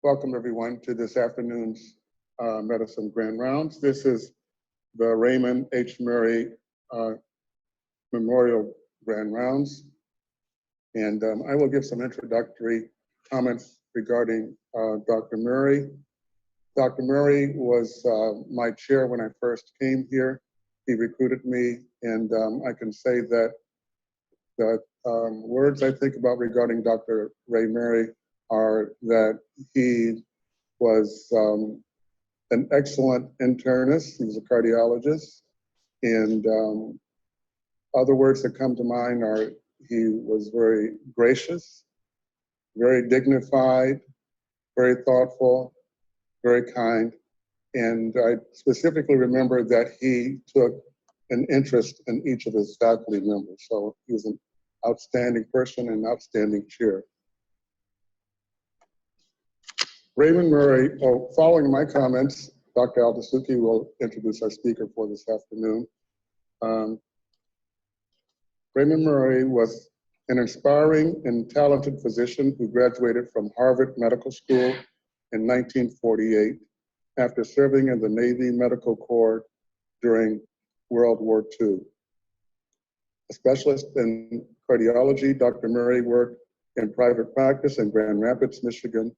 Welcome everyone to this afternoon's Medicine Grand Rounds. This is the Raymond H. Murray Memorial Grand Rounds. And I will give some introductory comments regarding Dr. Murray. Dr. Murray was my chair when I first came here. He recruited me, and I can say that the words I think about regarding Dr. Ray Murray are that he was an excellent internist. He was a cardiologist. And other words that come to mind are he was very gracious, very dignified, very thoughtful, very kind. And I specifically remember that he took an interest in each of his faculty members. So he was an outstanding person and outstanding chair. Raymond Murray, following my comments, Dr. Aldasuki will introduce our speaker for this afternoon. Raymond Murray was an inspiring and talented physician who graduated from Harvard Medical School in 1948 after serving in the Navy Medical Corps during World War II. A specialist in cardiology, Dr. Murray worked in private practice in Grand Rapids, Michigan,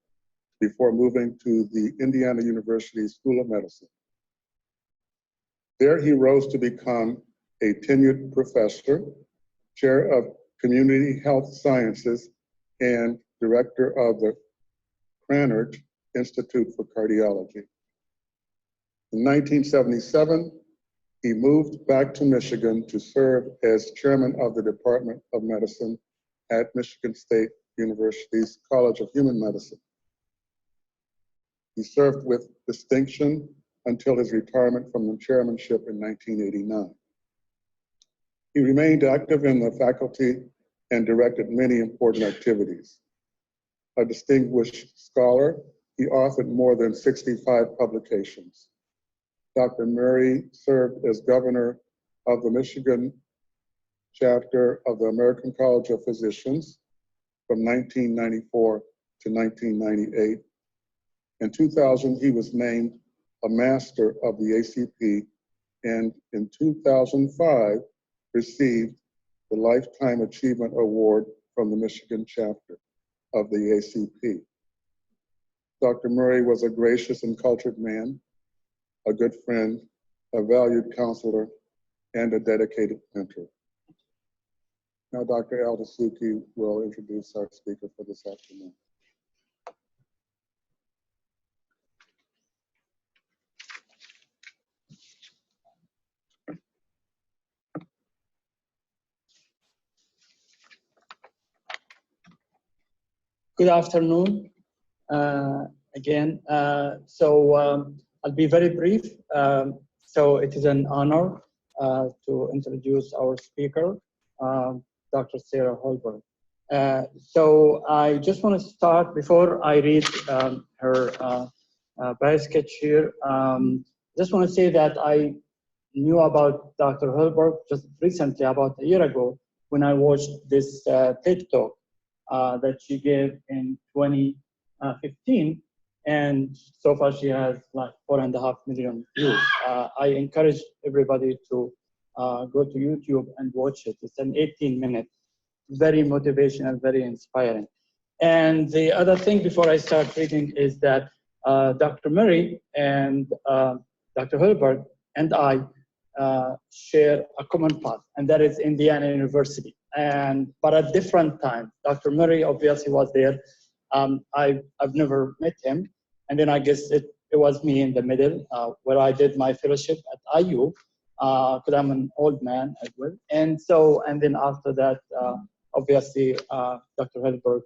before moving to the Indiana University School of Medicine. There he rose to become a tenured professor, chair of community health sciences, and director of the Krannert Institute for Cardiology. In 1977, he moved back to Michigan to serve as chairman of the Department of Medicine at Michigan State University's College of Human Medicine. He served with distinction until his retirement from the chairmanship in 1989. He remained active in the faculty and directed many important activities. A distinguished scholar, he authored more than 65 publications. Dr. Murray served as governor of the Michigan chapter of the American College of Physicians from 1994 to 1998. In 2000, he was named a master of the ACP, and in 2005, received the Lifetime Achievement Award from the Michigan chapter of the ACP. Dr. Murray was a gracious and cultured man, a good friend, a valued counselor, and a dedicated mentor. Now, Dr. Aldasuki will introduce our speaker for this afternoon. Good afternoon again. I'll be very brief. So it is an honor to introduce our speaker, Dr. Sarah Hallberg. So I just want to start, before I read her bio sketch here, just want to say that I knew about Dr. Hallberg just recently, about a year ago, when I watched this TED Talk that she gave in 2015, and so far she has like 4.5 million views. I encourage everybody to go to YouTube and watch it. It's an 18-minute, very motivational, very inspiring. And the other thing before I start reading is that Dr. Murray and Dr. Hallberg and I share a common path, and that is Indiana University. But at different times. Dr. Murray obviously was there. I've never met him. And then I guess it was me in the middle, where I did my fellowship at IU, because I'm an old man as well. And then after that, obviously, Dr. Hallberg,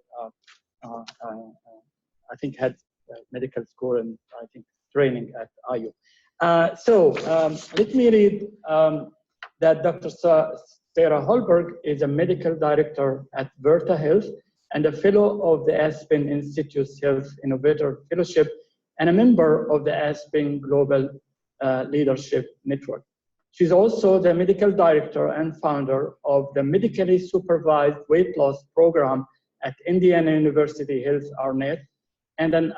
I think had medical school and I think training at IU. Let me read that Dr. Sarah Hallberg is a medical director at Verta Health and a fellow of the Aspen Institute's Health Innovator Fellowship and a member of the Aspen Global Leadership Network. She's also the medical director and founder of the medically supervised weight loss program at Indiana University Health Arnett, and an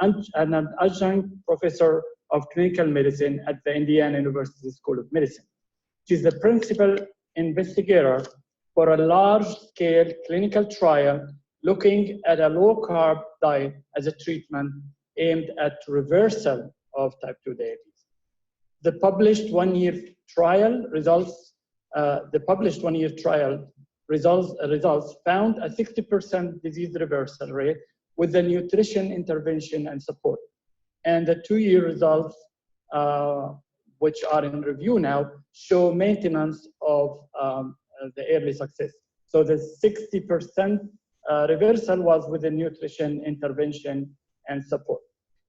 adjunct professor of clinical medicine at the Indiana University School of Medicine. She's the principal investigator for a large-scale clinical trial looking at a low-carb diet as a treatment aimed at reversal of type 2 diabetes. The published one-year trial results found a 60% disease reversal rate with the nutrition intervention and support. And the 2-year results, which are in review now, show maintenance of the early success. So the 60% reversal was with the nutrition intervention and support.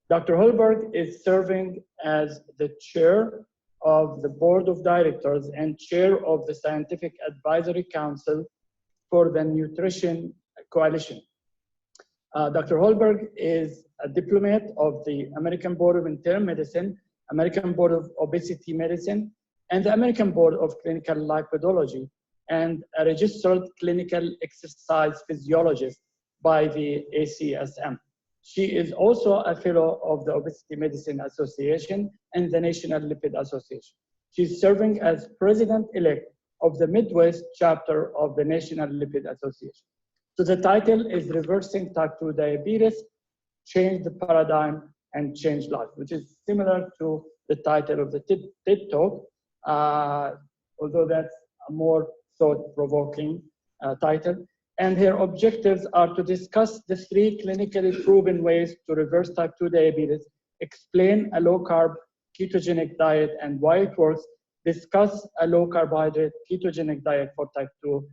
Dr. Hallberg is serving as the chair of the board of directors and chair of the Scientific Advisory Council for the Nutrition Coalition. Dr. Hallberg is a diplomat of the American Board of Internal Medicine, American Board of Obesity Medicine, and the American Board of Clinical Lipidology, and a registered clinical exercise physiologist by the ACSM. She is also a fellow of the Obesity Medicine Association and the National Lipid Association. She's serving as president-elect of the Midwest chapter of the National Lipid Association. So the title is Reversing Type 2 Diabetes, Change the Paradigm and Change Life, which is similar to the title of the TED Talk, although that's a more thought-provoking title. And her objectives are to discuss the 3 clinically proven ways to reverse type 2 diabetes, explain a low-carb ketogenic diet and why it works, discuss a low-carbohydrate ketogenic diet for type 2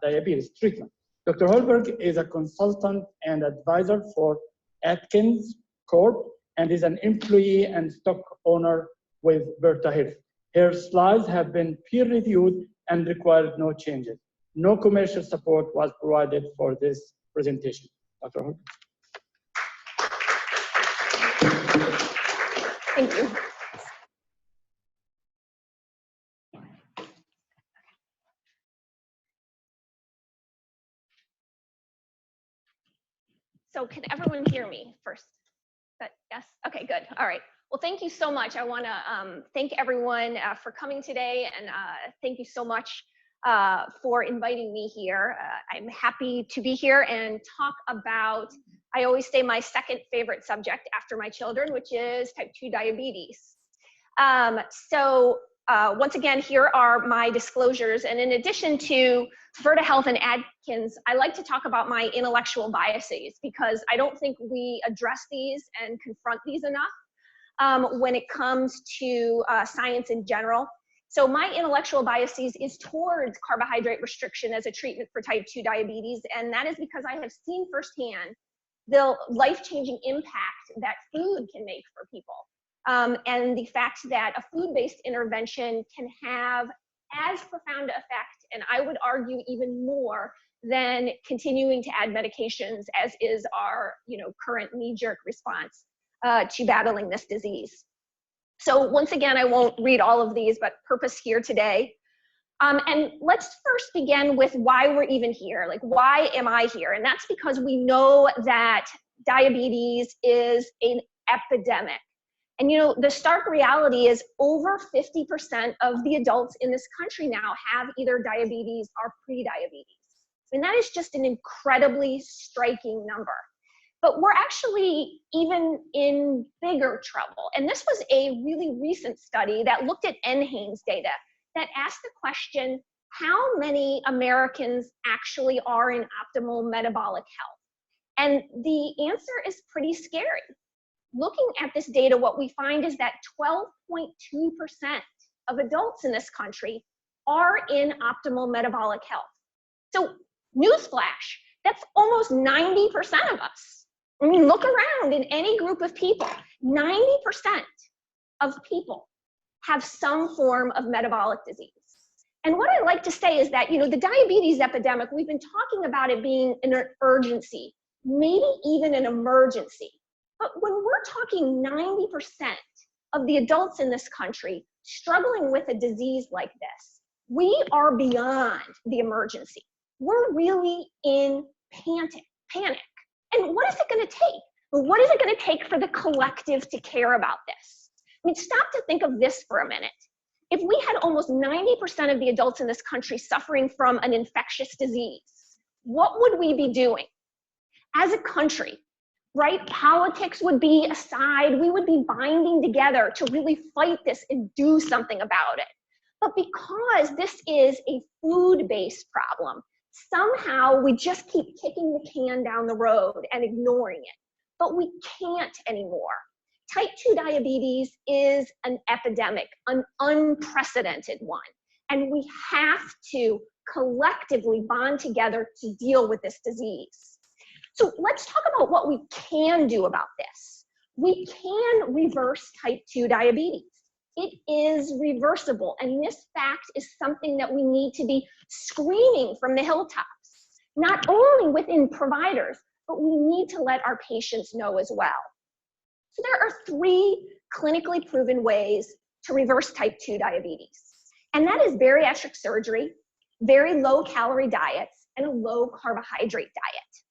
diabetes treatment. Dr. Hallberg is a consultant and advisor for Atkins Corp and is an employee and stock owner with Berta Health. Her slides have been peer-reviewed and required no changes. No commercial support was provided for this presentation. Dr. Hallberg. Thank you. So can everyone hear me first? Yes? Okay, good. All right. Well, thank you so much. I want to thank everyone for coming today, and thank you so much for inviting me here. I'm happy to be here and talk about, I always say, my second favorite subject after my children, which is type 2 diabetes. Once again, here are my disclosures. And in addition to Berta Health and Atkins, I like to talk about my intellectual biases because I don't think we address these and confront these enough when it comes to science in general. So my intellectual biases is towards carbohydrate restriction as a treatment for type 2 diabetes. And that is because I have seen firsthand the life-changing impact that food can make for people. And the fact that a food-based intervention can have as profound effect, and I would argue even more than continuing to add medications, as is our current knee-jerk response to battling this disease. So once again, I won't read all of these, but purpose here today. And let's first begin with why we're even here. Like, why am I here? And that's because we know that diabetes is an epidemic. And the stark reality is over 50% of the adults in this country now have either diabetes or pre-diabetes. And that is just an incredibly striking number. But we're actually even in bigger trouble. And this was a really recent study that looked at NHANES data that asked the question, how many Americans actually are in optimal metabolic health? And the answer is pretty scary. Looking at this data, what we find is that 12.2% of adults in this country are in optimal metabolic health. So newsflash, that's almost 90% of us. I mean, look around in any group of people, 90% of people have some form of metabolic disease. And what I like to say is that, the diabetes epidemic, we've been talking about it being an urgency, maybe even an emergency. But when we're talking 90% of the adults in this country struggling with a disease like this, we are beyond the emergency. We're really in panic. And what is it going to take? Well, what is it going to take for the collective to care about this? I mean, stop to think of this for a minute. If we had almost 90% of the adults in this country suffering from an infectious disease, what would we be doing? As a country, right? Politics would be aside. We would be binding together to really fight this and do something about it. But because this is a food-based problem, somehow we just keep kicking the can down the road and ignoring it. But we can't anymore. Type 2 diabetes is an epidemic, an unprecedented one. And we have to collectively bond together to deal with this disease. So let's talk about what we can do about this. We can reverse type 2 diabetes. It is reversible, and this fact is something that we need to be screaming from the hilltops, not only within providers, but we need to let our patients know as well. So there are 3 clinically proven ways to reverse type 2 diabetes, and that is bariatric surgery, very low calorie diets, and a low carbohydrate diet.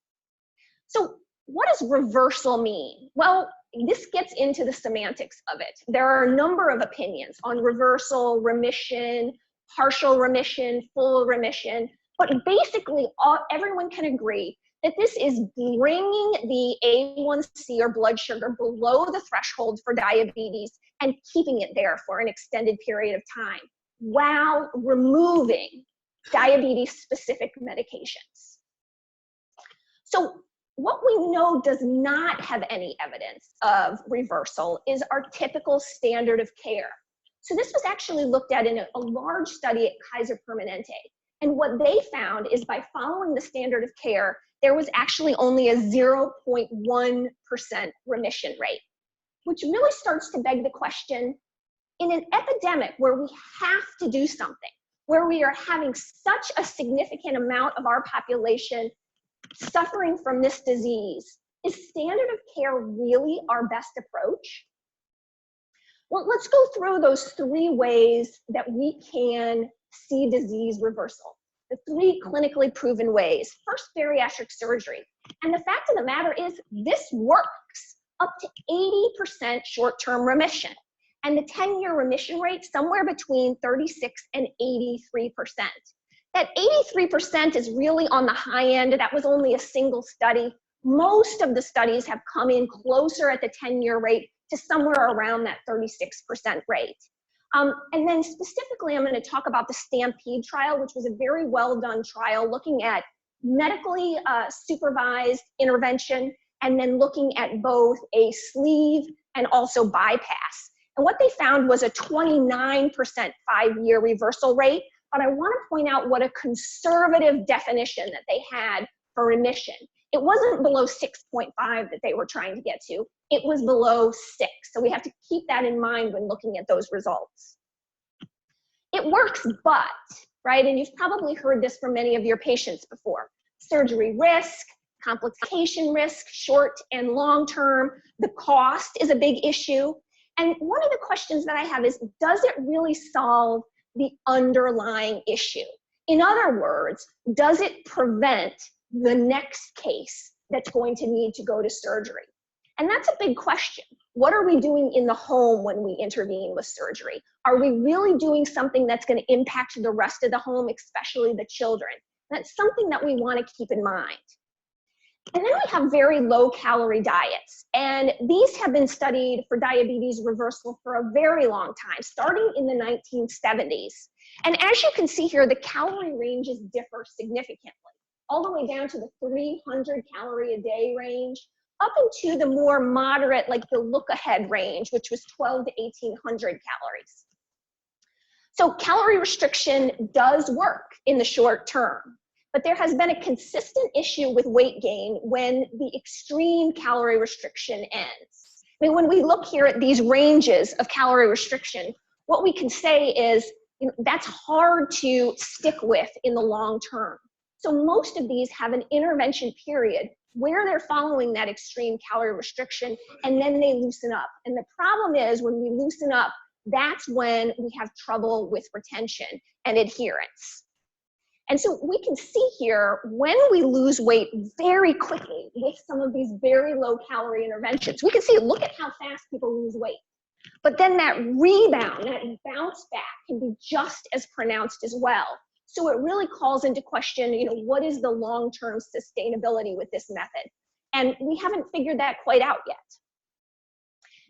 So what does reversal mean? Well, this gets into the semantics of it. There are a number of opinions on reversal, remission, partial remission, full remission, but basically everyone can agree that this is bringing the A1C or blood sugar below the threshold for diabetes and keeping it there for an extended period of time while removing diabetes-specific medications. So what we know does not have any evidence of reversal is our typical standard of care. So this was actually looked at in a large study at Kaiser Permanente. And what they found is by following the standard of care, there was actually only a 0.1% remission rate, which really starts to beg the question, in an epidemic where we have to do something, where we are having such a significant amount of our population suffering from this disease, is standard of care really our best approach? Well, let's go through those 3 ways that we can see disease reversal. The 3 clinically proven ways. First, bariatric surgery. And the fact of the matter is this works up to 80% short-term remission. And the 10-year remission rate somewhere between 36 and 83%. That 83% is really on the high end. That was only a single study. Most of the studies have come in closer at the 10-year rate to somewhere around that 36% rate. And then specifically, I'm going to talk about the STAMPEDE trial, which was a very well done trial looking at medically supervised intervention and then looking at both a sleeve and also bypass. And what they found was a 29% 5-year reversal rate. But I want to point out what a conservative definition that they had for remission. It wasn't below 6.5 that they were trying to get to. It was below 6. So we have to keep that in mind when looking at those results. It works, but, right, and you've probably heard this from many of your patients before. Surgery risk, complication risk, short and long term. The cost is a big issue. And one of the questions that I have is, does it really solve the underlying issue? In other words, does it prevent the next case that's going to need to go to surgery? And that's a big question. What are we doing in the home when we intervene with surgery? Are we really doing something that's going to impact the rest of the home, especially the children? That's something that we want to keep in mind. And then we have very low calorie diets. And these have been studied for diabetes reversal for a very long time, starting in the 1970s. And as you can see here, the calorie ranges differ significantly, all the way down to the 300 calorie a day range, up into the more moderate, like the look ahead range, which was 12 to 1800 calories. So calorie restriction does work in the short term. But there has been a consistent issue with weight gain when the extreme calorie restriction ends. I mean, when we look here at these ranges of calorie restriction, what we can say is, you know, that's hard to stick with in the long term. So most of these have an intervention period where they're following that extreme calorie restriction, and then they loosen up. And the problem is when we loosen up, that's when we have trouble with retention and adherence. And so we can see here, when we lose weight very quickly with some of these very low calorie interventions, we can see, look at how fast people lose weight. But then that rebound, that bounce back can be just as pronounced as well. So it really calls into question, what is the long-term sustainability with this method? And we haven't figured that quite out yet.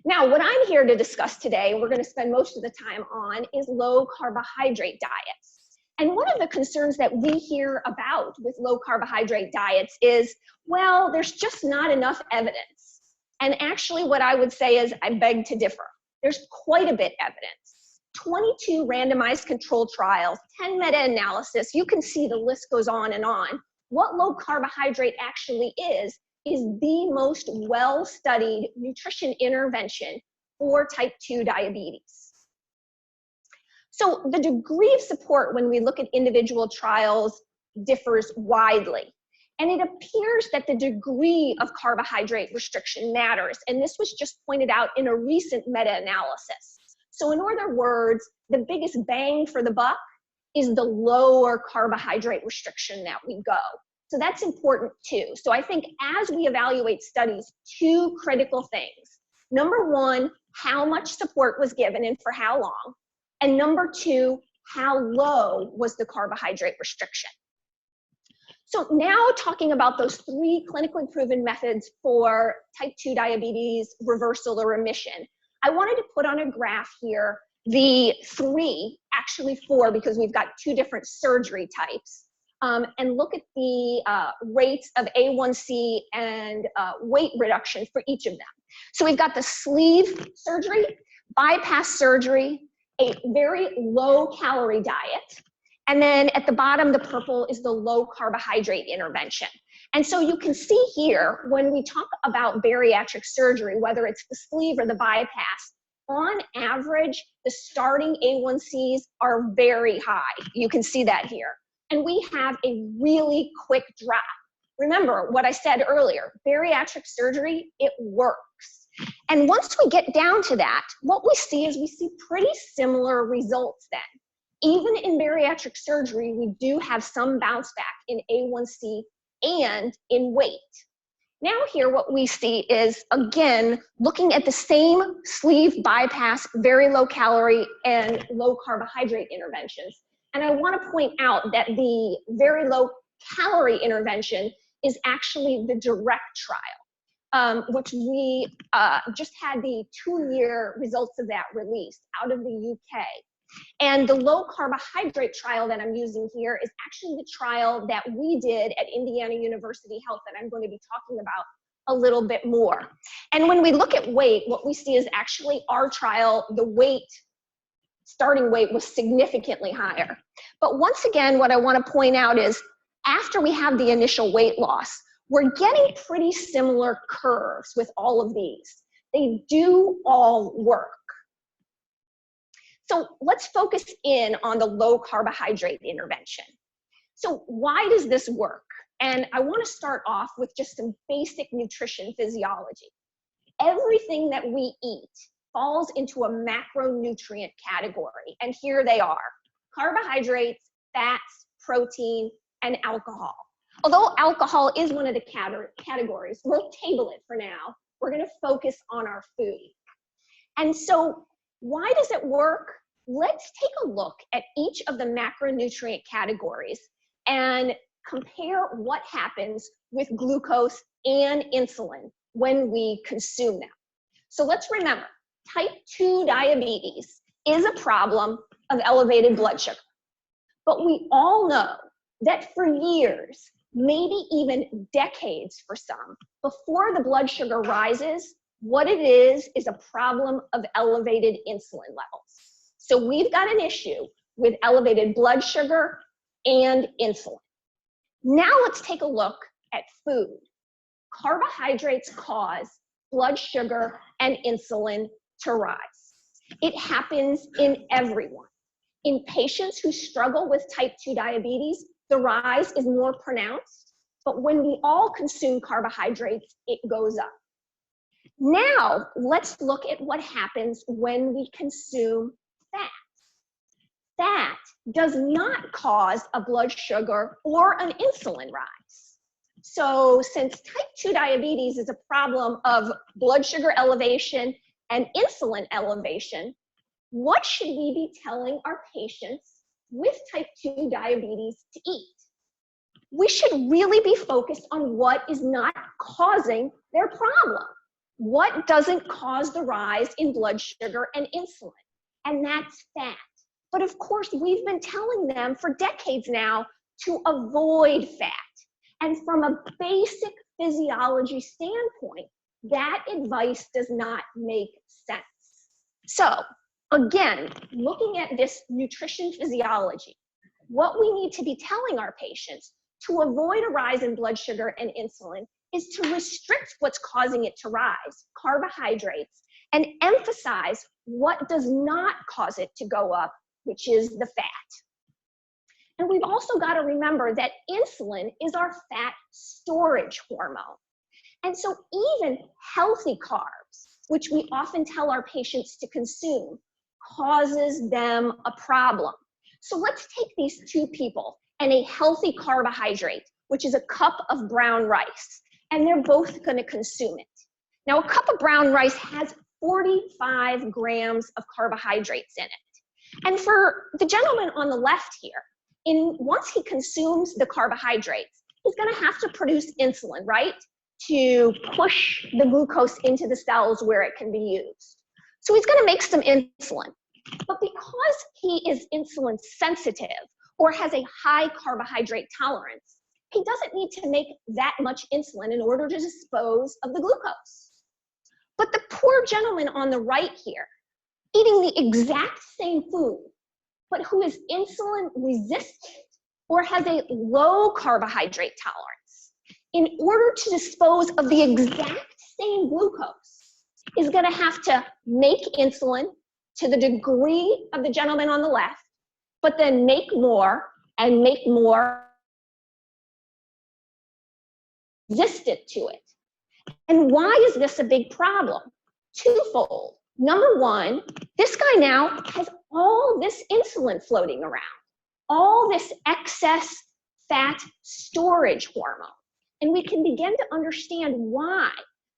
Now, what I'm here to discuss today, we're going to spend most of the time on, is low carbohydrate diets. And one of the concerns that we hear about with low carbohydrate diets is, well, there's just not enough evidence. And actually what I would say is I beg to differ. There's quite a bit evidence. 22 randomized controlled trials, 10 meta-analysis, you can see the list goes on and on. What low carbohydrate actually is the most well-studied nutrition intervention for type 2 diabetes. So the degree of support when we look at individual trials differs widely. And it appears that the degree of carbohydrate restriction matters. And this was just pointed out in a recent meta-analysis. So in other words, the biggest bang for the buck is the lower carbohydrate restriction that we go. So that's important too. So I think as we evaluate studies, two critical things. Number one, how much support was given and for how long? And number two, how low was the carbohydrate restriction? So now talking about those three clinically proven methods for type 2 diabetes reversal or remission, I wanted to put on a graph here the three, actually four, because we've got two different surgery types, and look at the rates of A1C and weight reduction for each of them. So we've got the sleeve surgery, bypass surgery, a very low calorie diet, and then at the bottom, the purple is the low carbohydrate intervention. And so you can see here, when we talk about bariatric surgery, whether it's the sleeve or the bypass, on average, the starting A1Cs are very high. You can see that here. And we have a really quick drop. Remember what I said earlier, bariatric surgery, it works. And once we get down to that, what we see is we see pretty similar results then. Even in bariatric surgery, we do have some bounce back in A1C and in weight. Now here what we see is, again, looking at the same sleeve bypass, very low calorie and low carbohydrate interventions. And I want to point out that the very low calorie intervention is actually the direct trial, which we just had the 2-year results of that released out of the UK. And the low carbohydrate trial that I'm using here is actually the trial that we did at Indiana University Health that I'm going to be talking about a little bit more. And when we look at weight, what we see is actually our trial, the weight, starting weight was significantly higher. But once again, what I want to point out is after we have the initial weight loss, we're getting pretty similar curves with all of these. They do all work. So let's focus in on the low carbohydrate intervention. So why does this work? And I want to start off with just some basic nutrition physiology. Everything that we eat falls into a macronutrient category, and here they are: carbohydrates, fats, protein, and alcohol. Although alcohol is one of the categories, we'll table it for now. We're going to focus on our food. And so why does it work? Let's take a look at each of the macronutrient categories and compare what happens with glucose and insulin when we consume them. So let's remember, type 2 diabetes is a problem of elevated blood sugar. But we all know that for years, maybe even decades for some, before the blood sugar rises, what it is a problem of elevated insulin levels. So we've got an issue with elevated blood sugar and insulin. Now let's take a look at food. Carbohydrates cause blood sugar and insulin to rise. It happens in everyone. In patients who struggle with type 2 diabetes, the rise is more pronounced. But when we all consume carbohydrates, it goes up. Now, let's look at what happens when we consume fat. Fat does not cause a blood sugar or an insulin rise. So since type 2 diabetes is a problem of blood sugar elevation and insulin elevation, what should we be telling our patients with type 2 diabetes to eat? We should really be focused on what is not causing their problem. What doesn't cause the rise in blood sugar and insulin? And that's fat. But of course, we've been telling them for decades now to avoid fat. And from a basic physiology standpoint, that advice does not make sense. So again, looking at this nutrition physiology, what we need to be telling our patients to avoid a rise in blood sugar and insulin is to restrict what's causing it to rise, carbohydrates, and emphasize what does not cause it to go up, which is the fat. And we've also got to remember that insulin is our fat storage hormone. And so even healthy carbs, which we often tell our patients to consume, causes them a problem. So let's take these two people and a healthy carbohydrate, which is a cup of brown rice, and they're both going to consume it. Now, a cup of brown rice has 45 grams of carbohydrates in it. And for the gentleman on the left here, once he consumes the carbohydrates, he's going to have to produce insulin, right, to push the glucose into the cells where it can be used. So he's going to make some insulin. But because he is insulin sensitive or has a high carbohydrate tolerance, he doesn't need to make that much insulin in order to dispose of the glucose. But the poor gentleman on the right here, eating the exact same food, but who is insulin resistant or has a low carbohydrate tolerance, in order to dispose of the exact same glucose, is going to have to make insulin to the degree of the gentleman on the left, but then make more and make more resistant to it. And why is this a big problem? Twofold. Number one, this guy now has all this insulin floating around, all this excess fat storage hormone. And we can begin to understand why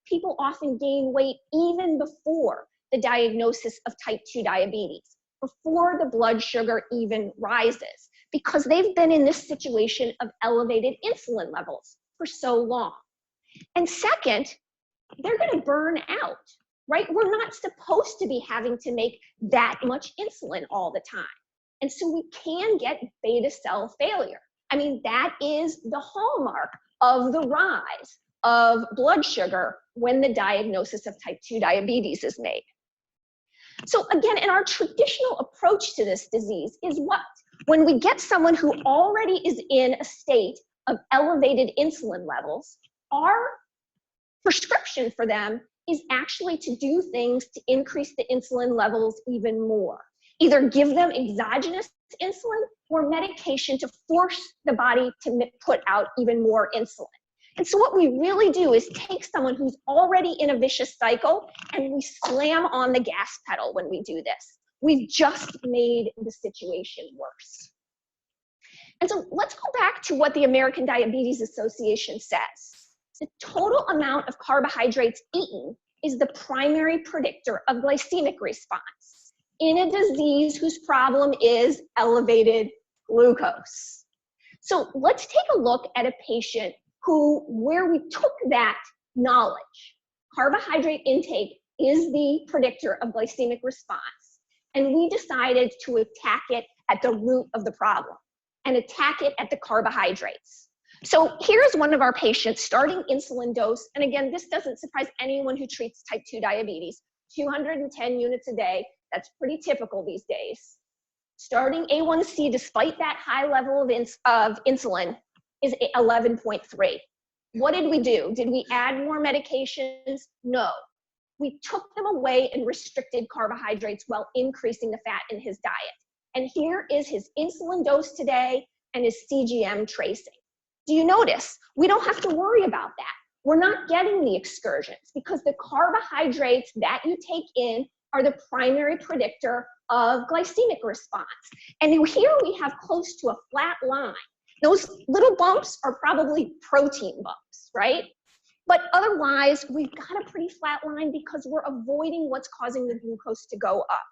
people often gain weight even before the diagnosis of type 2 diabetes, before the blood sugar even rises, because they've been in this situation of elevated insulin levels for so long. And second, they're going to burn out, right? We're not supposed to be having to make that much insulin all the time. And so we can get beta cell failure. I mean, that is the hallmark of the rise of blood sugar when the diagnosis of type 2 diabetes is made. So again, in our traditional approach to this disease is what? When we get someone who already is in a state of elevated insulin levels, our prescription for them is actually to do things to increase the insulin levels even more. Either give them exogenous insulin or medication to force the body to put out even more insulin. And so what we really do is take someone who's already in a vicious cycle and we slam on the gas pedal when we do this. We've just made the situation worse. And so let's go back to what the American Diabetes Association says. The total amount of carbohydrates eaten is the primary predictor of glycemic response in a disease whose problem is elevated glucose. So let's take a look at a patient where we took that knowledge. Carbohydrate intake is the predictor of glycemic response, and we decided to attack it at the root of the problem and attack it at the carbohydrates. So here's one of our patients starting insulin dose, and again, this doesn't surprise anyone who treats type 2 diabetes, 210 units a day. That's pretty typical these days. Starting A1C, despite that high level of insulin, is 11.3. What did we do? Did we add more medications? No. We took them away and restricted carbohydrates while increasing the fat in his diet. And here is his insulin dose today and his CGM tracing. Do you notice? We don't have to worry about that. We're not getting the excursions because the carbohydrates that you take in are the primary predictor of glycemic response. And here we have close to a flat line. Those little bumps are probably protein bumps, right? But otherwise, we've got a pretty flat line because we're avoiding what's causing the glucose to go up.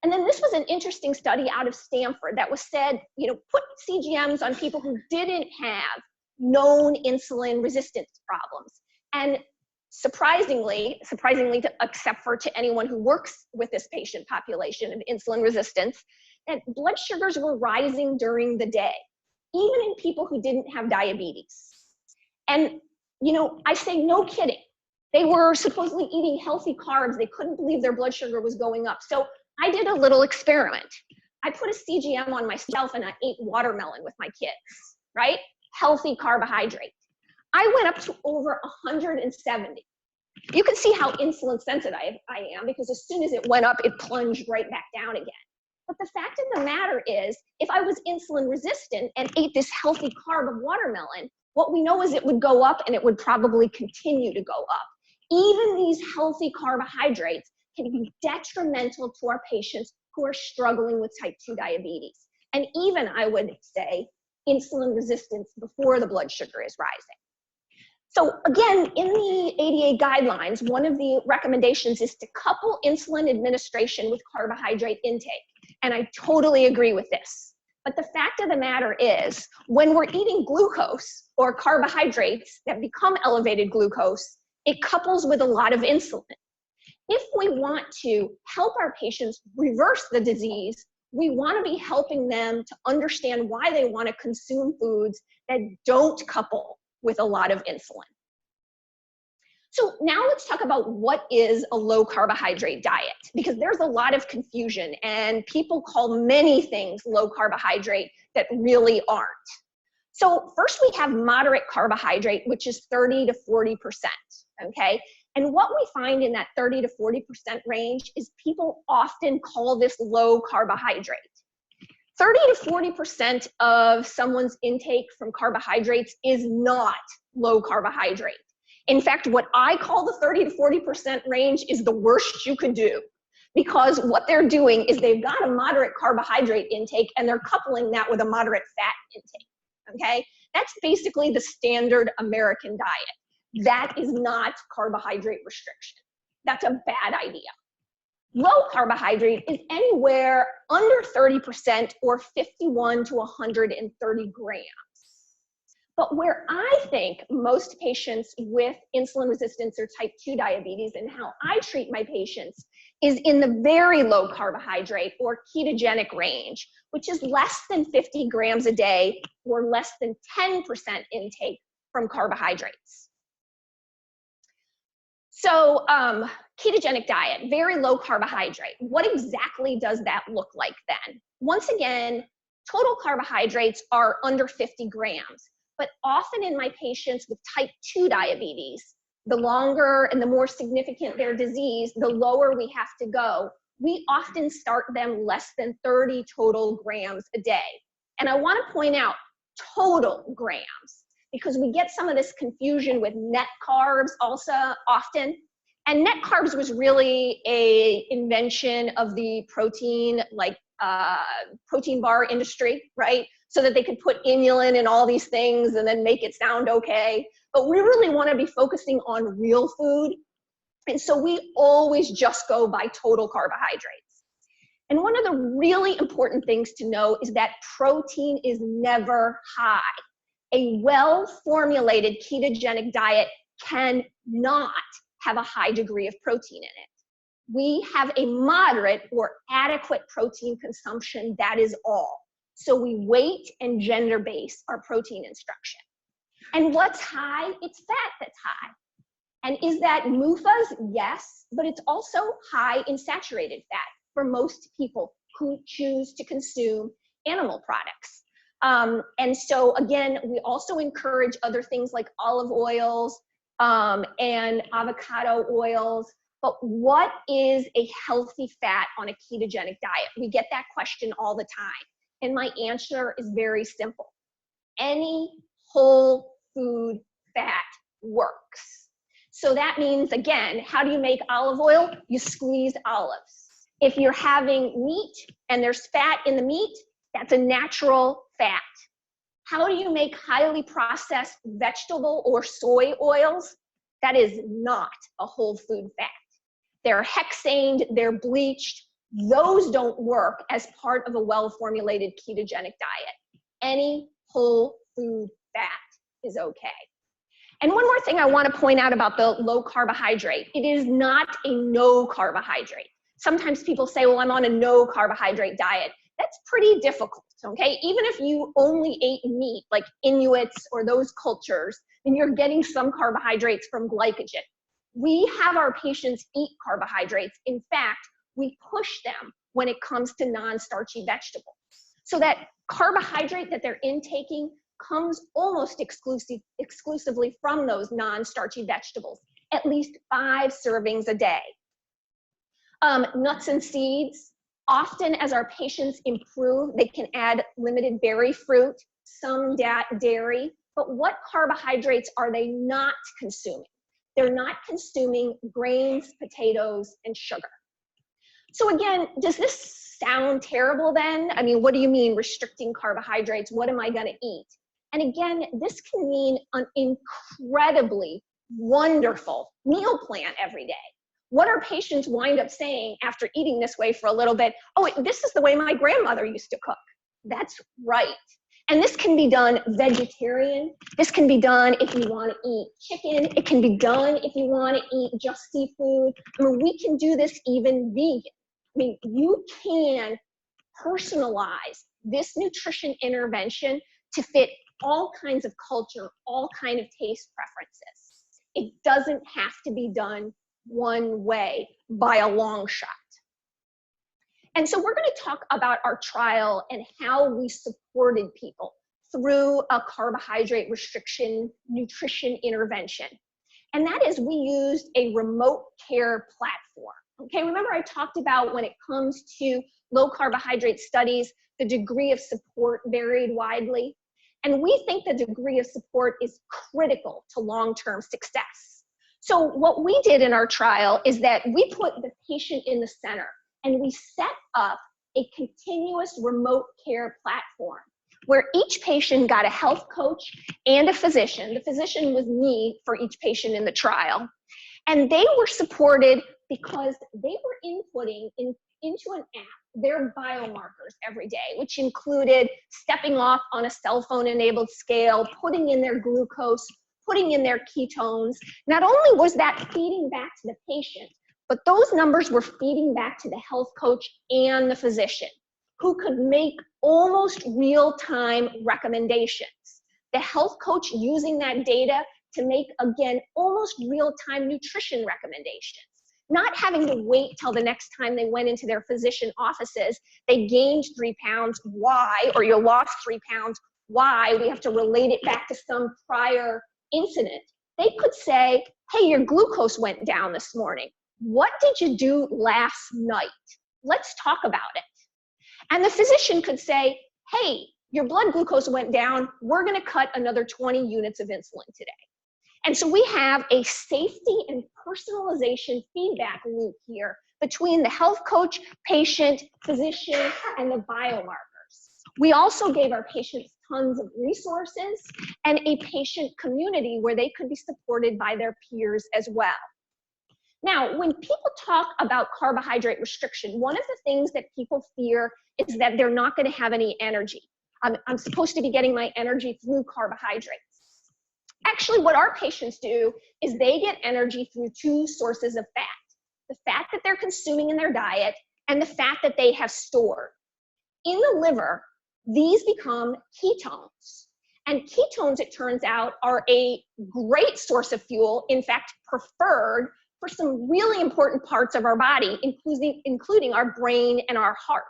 And then this was an interesting study out of Stanford that was said, you know, put CGMs on people who didn't have known insulin resistance problems. And surprisingly, except for to anyone who works with this patient population of insulin resistance, that blood sugars were rising during the day, even in people who didn't have diabetes. And, you know, I say no kidding. They were supposedly eating healthy carbs. They couldn't believe their blood sugar was going up. So I did a little experiment. I put a CGM on myself and I ate watermelon with my kids, right? Healthy carbohydrate. I went up to over 170. You can see how insulin sensitive I am because as soon as it went up, it plunged right back down again. But the fact of the matter is, if I was insulin resistant and ate this healthy carb of watermelon, what we know is it would go up and it would probably continue to go up. Even these healthy carbohydrates can be detrimental to our patients who are struggling with type 2 diabetes. And even, I would say, insulin resistance before the blood sugar is rising. So again, in the ADA guidelines, one of the recommendations is to couple insulin administration with carbohydrate intake. And I totally agree with this. But the fact of the matter is, when we're eating glucose or carbohydrates that become elevated glucose, it couples with a lot of insulin. If we want to help our patients reverse the disease, we want to be helping them to understand why they want to consume foods that don't couple with a lot of insulin. So now let's talk about what is a low carbohydrate diet, because there's a lot of confusion and people call many things low carbohydrate that really aren't. So first we have moderate carbohydrate, which is 30 to 40%, okay? And what we find in that 30 to 40% range is people often call this low carbohydrate. 30 to 40% of someone's intake from carbohydrates is not low carbohydrate. In fact, what I call the 30 to 40% range is the worst you could do, because what they're doing is they've got a moderate carbohydrate intake and they're coupling that with a moderate fat intake, okay? That's basically the standard American diet. That is not carbohydrate restriction. That's a bad idea. Low carbohydrate is anywhere under 30% or 51 to 130 grams. But where I think most patients with insulin resistance or type 2 diabetes and how I treat my patients is in the very low carbohydrate or ketogenic range, which is less than 50 grams a day or less than 10% intake from carbohydrates. So ketogenic diet, very low carbohydrate. What exactly does that look like then? Once again, total carbohydrates are under 50 grams. But often in my patients with type 2 diabetes, the longer and the more significant their disease, the lower we have to go. We often start them less than 30 total grams a day. And I want to point out total grams, because we get some of this confusion with net carbs also often. And net carbs was really an invention of the protein, like protein bar industry, right? So that they could put inulin and all these things and then make it sound okay. But we really want to be focusing on real food. And so we always just go by total carbohydrates. And one of the really important things to know is that protein is never high. A well-formulated ketogenic diet cannot have a high degree of protein in it. We have a moderate or adequate protein consumption, that is all. So we weight and gender base our protein instruction. And what's high? It's fat that's high. And is that MUFAs? Yes, but it's also high in saturated fat for most people who choose to consume animal products. And so again, we also encourage other things like olive oils and avocado oils. But what is a healthy fat on a ketogenic diet? We get that question all the time. And my answer is very simple. any whole food fat works. So that means, again, how do you make olive oil? You squeeze olives. If you're having meat and there's fat in the meat, that's a natural fat. How do you make highly processed vegetable or soy oils? That is not a whole food fat. They're hexaned, they're bleached. Those don't work as part of a well-formulated ketogenic diet. Any whole food fat is okay. And one more thing I want to point out about the low carbohydrate. It is not a no carbohydrate. Sometimes people say, well, I'm on a no carbohydrate diet. That's pretty difficult, okay? Even if you only ate meat, like Inuits or those cultures, then you're getting some carbohydrates from glycogen. We have our patients eat carbohydrates. In fact, we push them when it comes to non-starchy vegetables. So that carbohydrate that they're intaking comes almost exclusively from those non-starchy vegetables, at least 5 servings a day. Nuts and seeds, often as our patients improve, they can add limited berry fruit, some dairy, but what carbohydrates are they not consuming? They're not consuming grains, potatoes, and sugar. So again, does this sound terrible then? I mean, what do you mean restricting carbohydrates? What am I gonna eat? And again, this can mean an incredibly wonderful meal plan every day. What our patients wind up saying after eating this way for a little bit, oh, this is the way my grandmother used to cook. That's right. And this can be done vegetarian. This can be done if you want to eat chicken. It can be done if you want to eat just seafood. I mean, we can do this even vegan. I mean, you can personalize this nutrition intervention to fit all kinds of culture, all kinds of taste preferences. It doesn't have to be done one way by a long shot. And so we're going to talk about our trial and how we supported people through a carbohydrate restriction nutrition intervention. And that is, we used a remote care platform. Okay, remember I talked about when it comes to low carbohydrate studies, the degree of support varied widely. And we think the degree of support is critical to long-term success. So what we did in our trial is that we put the patient in the center and we set up a continuous remote care platform where each patient got a health coach and a physician. The physician was me for each patient in the trial. And they were supported because they were inputting into an app their biomarkers every day, which included stepping off on a cell phone enabled scale, putting in their glucose, putting in their ketones. Not only was that feeding back to the patient, but those numbers were feeding back to the health coach and the physician, who could make almost real-time recommendations. The health coach using that data to make, again, almost real-time nutrition recommendations. Not having to wait till the next time they went into their physician offices, they gained 3 pounds, why? Or you lost 3 pounds, why? We have to relate it back to some prior incident. They could say, hey, your glucose went down this morning. What did you do last night? Let's talk about it. And the physician could say, hey, your blood glucose went down. We're going to cut another 20 units of insulin today. And so we have a safety and personalization feedback loop here between the health coach, patient, physician, and the biomarkers. We also gave our patients tons of resources and a patient community where they could be supported by their peers as well. Now, when people talk about carbohydrate restriction, one of the things that people fear is that they're not going to have any energy. I'm supposed to be getting my energy through carbohydrates. Actually, what our patients do is they get energy through 2 sources of fat. The fat that they're consuming in their diet and the fat that they have stored. In the liver, these become ketones. And ketones, it turns out, are a great source of fuel, in fact, preferred for some really important parts of our body, including our brain and our heart.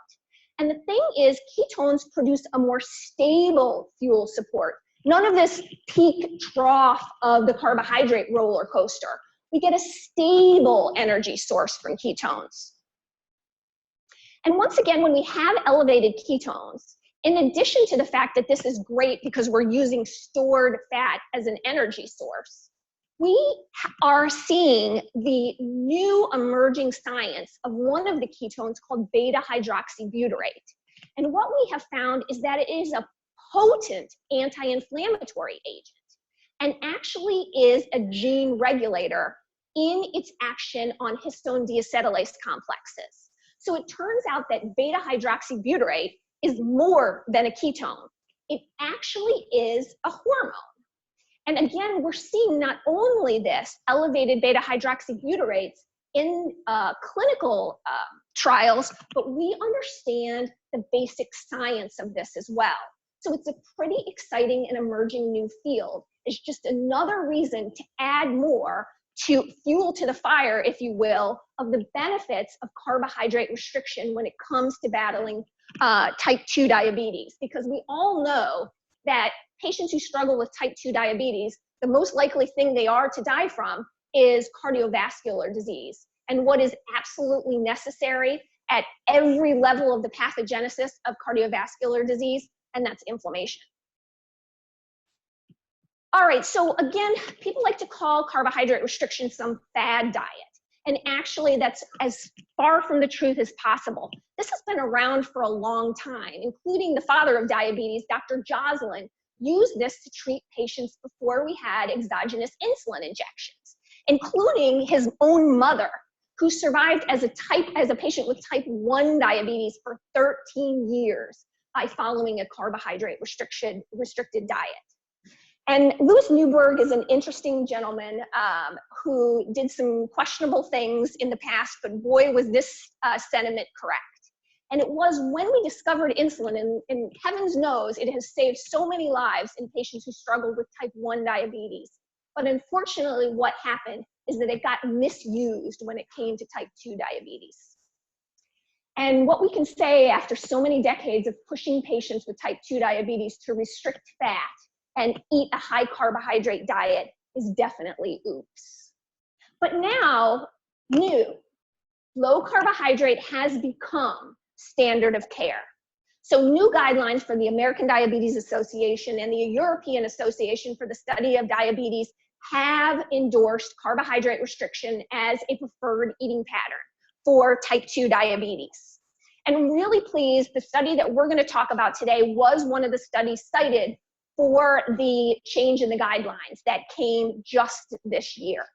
And the thing is, ketones produce a more stable fuel support. None of this peak trough of the carbohydrate roller coaster. We get a stable energy source from ketones. And once again, when we have elevated ketones, in addition to the fact that this is great because we're using stored fat as an energy source, we are seeing the new emerging science of one of the ketones called beta-hydroxybutyrate. And what we have found is that it is a potent anti-inflammatory agent and actually is a gene regulator in its action on histone deacetylase complexes. So it turns out that beta-hydroxybutyrate is more than a ketone. It actually is a hormone. And again, we're seeing not only this elevated beta-hydroxybutyrates in clinical trials, but we understand the basic science of this as well. So it's a pretty exciting and emerging new field. It's just another reason to add more to fuel to the fire, if you will, of the benefits of carbohydrate restriction when it comes to battling type 2 diabetes. Because we all know that patients who struggle with type 2 diabetes, the most likely thing they are to die from is cardiovascular disease. And what is absolutely necessary at every level of the pathogenesis of cardiovascular disease, and that's inflammation. All right, so again, people like to call carbohydrate restriction some fad diet. And actually, that's as far from the truth as possible. This has been around for a long time, including the father of diabetes, Dr. Joslin, used this to treat patients before we had exogenous insulin injections, including his own mother, who survived as a patient with type 1 diabetes for 13 years by following a carbohydrate restricted diet. And Louis Newberg is an interesting gentleman who did some questionable things in the past, but boy, was this sentiment correct. And it was when we discovered insulin, and heavens knows it has saved so many lives in patients who struggled with type 1 diabetes. But unfortunately, what happened is that it got misused when it came to type 2 diabetes. And what we can say after so many decades of pushing patients with type 2 diabetes to restrict fat and eat a high carbohydrate diet is definitely oops. But now, low carbohydrate has become standard of care. So new guidelines for the American Diabetes Association and the European Association for the Study of Diabetes have endorsed carbohydrate restriction as a preferred eating pattern for type 2 diabetes. And I'm really pleased the study that we're going to talk about today was one of the studies cited for the change in the guidelines that came just this year.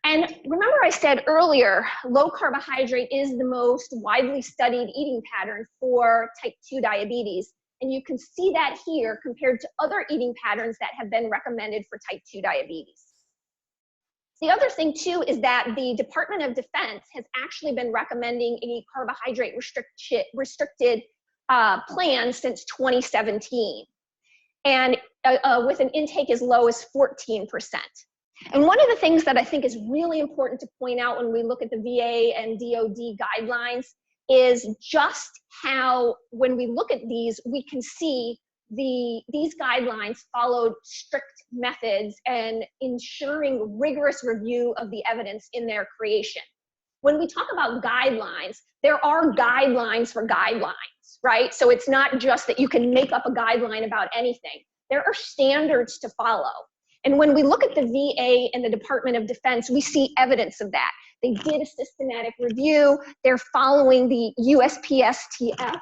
And remember I said earlier, low carbohydrate is the most widely studied eating pattern for type 2 diabetes. And you can see that here compared to other eating patterns that have been recommended for type 2 diabetes. The other thing too is that the Department of Defense has actually been recommending a carbohydrate restricted plan since 2017. And with an intake as low as 14%. And one of the things that I think is really important to point out when we look at the VA and DOD guidelines is just how, when we look at these, we can see these guidelines followed strict methods and ensuring rigorous review of the evidence in their creation. When we talk about guidelines, there are guidelines for guidelines, right? So it's not just that you can make up a guideline about anything. There are standards to follow. And when we look at the VA and the Department of Defense, we see evidence of that. They did a systematic review. They're following the USPSTF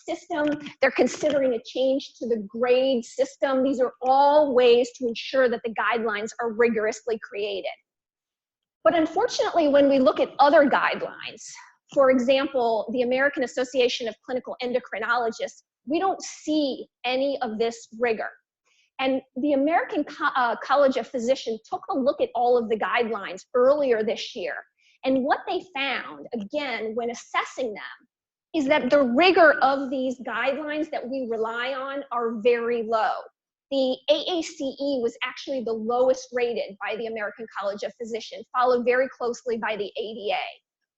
system. They're considering a change to the grade system. These are all ways to ensure that the guidelines are rigorously created. But unfortunately, when we look at other guidelines, for example, the American Association of Clinical Endocrinologists, we don't see any of this rigor. And the American College of Physicians took a look at all of the guidelines earlier this year. And what they found, again, when assessing them, is that the rigor of these guidelines that we rely on are very low. The AACE was actually the lowest rated by the American College of Physicians, followed very closely by the ADA.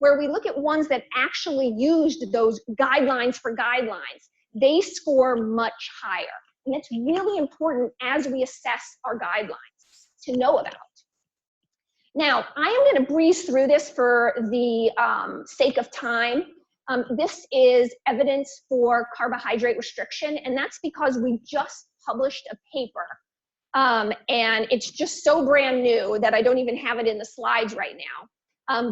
Where we look at ones that actually used those guidelines for guidelines, they score much higher. And it's really important as we assess our guidelines to know about. Now, I am going to breeze through this for the sake of time. This is evidence for carbohydrate restriction, and that's because we just published a paper. And it's just so brand new that I don't even have it in the slides right now.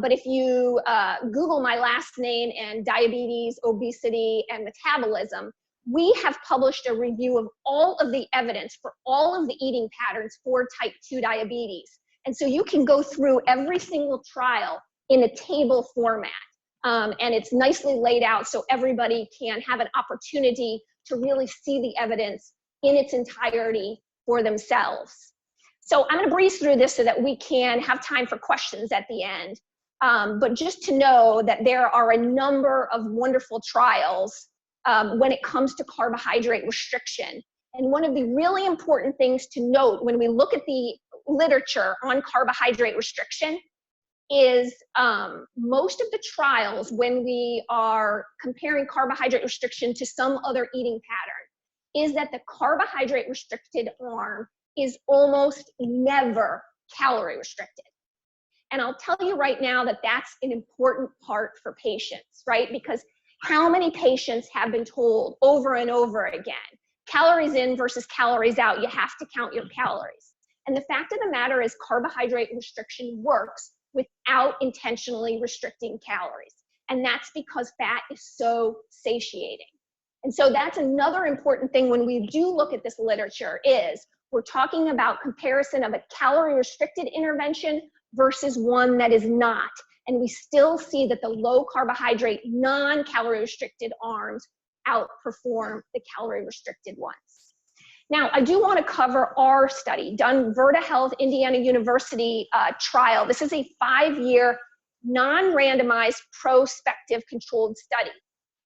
But if you Google my last name and diabetes, obesity, and metabolism, we have published a review of all of the evidence for all of the eating patterns for type 2 diabetes. And so you can go through every single trial in a table format. And it's nicely laid out so everybody can have an opportunity to really see the evidence in its entirety for themselves. So I'm going to breeze through this so that we can have time for questions at the end. But just to know that there are a number of wonderful trials when it comes to carbohydrate restriction. And one of the really important things to note when we look at the literature on carbohydrate restriction is most of the trials, when we are comparing carbohydrate restriction to some other eating pattern, is that the carbohydrate restricted arm is almost never calorie restricted. And I'll tell you right now that that's an important part for patients, right? Because how many patients have been told over and over again, calories in versus calories out, you have to count your calories. And the fact of the matter is carbohydrate restriction works without intentionally restricting calories. And that's because fat is so satiating. And so that's another important thing when we do look at this literature is we're talking about comparison of a calorie restricted intervention versus one that is not. And we still see that the low carbohydrate, non-calorie restricted arms outperform the calorie restricted ones. Now, I do want to cover our study done Virta Health Indiana University trial. This is a 5-year non-randomized prospective controlled study.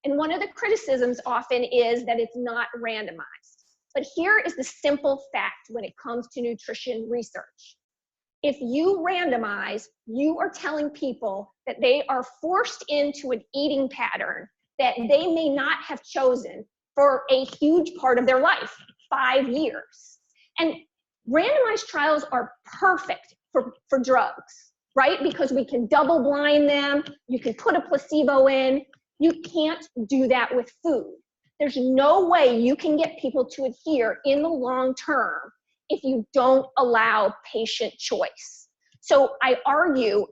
And one of the criticisms often is that it's not randomized. But here is the simple fact when it comes to nutrition research. If you randomize, you are telling people that they are forced into an eating pattern that they may not have chosen for a huge part of their life, 5 years. And randomized trials are perfect for drugs, right? Because we can double blind them, you can put a placebo in. You can't do that with food. There's no way you can get people to adhere in the long term if you don't allow patient choice. So I argue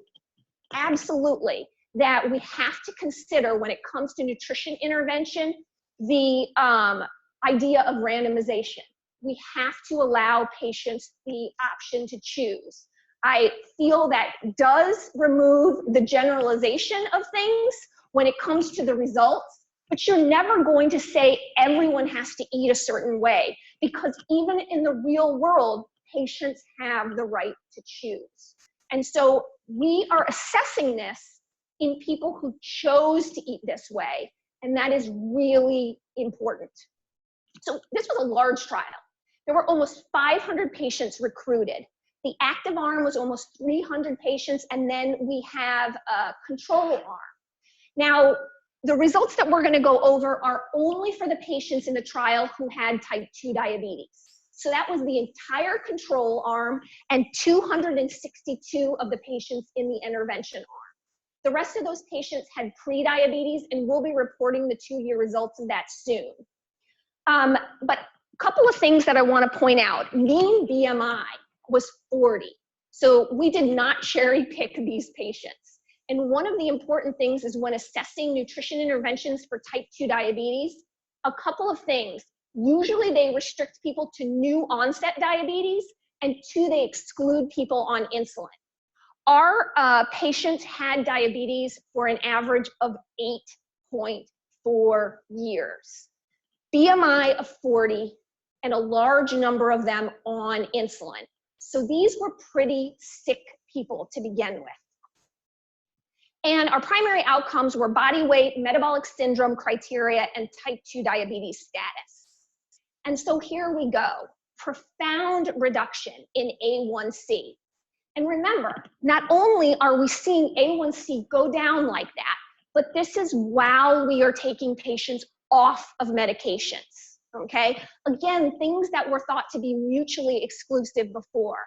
absolutely that we have to consider when it comes to nutrition intervention, the idea of randomization. We have to allow patients the option to choose. I feel that does remove the generalization of things when it comes to the results, but you're never going to say everyone has to eat a certain way, because even in the real world, patients have the right to choose. And so we are assessing this in people who chose to eat this way, and that is really important. So this was a large trial. There were almost 500 patients recruited. The active arm was almost 300 patients, and then we have a control arm. Now, the results that we're going to go over are only for the patients in the trial who had type 2 diabetes. So that was the entire control arm and 262 of the patients in the intervention arm. The rest of those patients had pre-diabetes, and we'll be reporting the 2-year results of that soon. But a couple of things that I want to point out. Mean BMI was 40. So we did not cherry pick these patients. And one of the important things is when assessing nutrition interventions for type 2 diabetes, a couple of things. Usually they restrict people to new onset diabetes, and 2, they exclude people on insulin. Our patients had diabetes for an average of 8.4 years. BMI of 40, and a large number of them on insulin. So these were pretty sick people to begin with. And our primary outcomes were body weight, metabolic syndrome criteria, and type 2 diabetes status. And so here we go, profound reduction in A1C. And remember, not only are we seeing A1C go down like that, but this is while we are taking patients off of medications, okay? Again, things that were thought to be mutually exclusive before.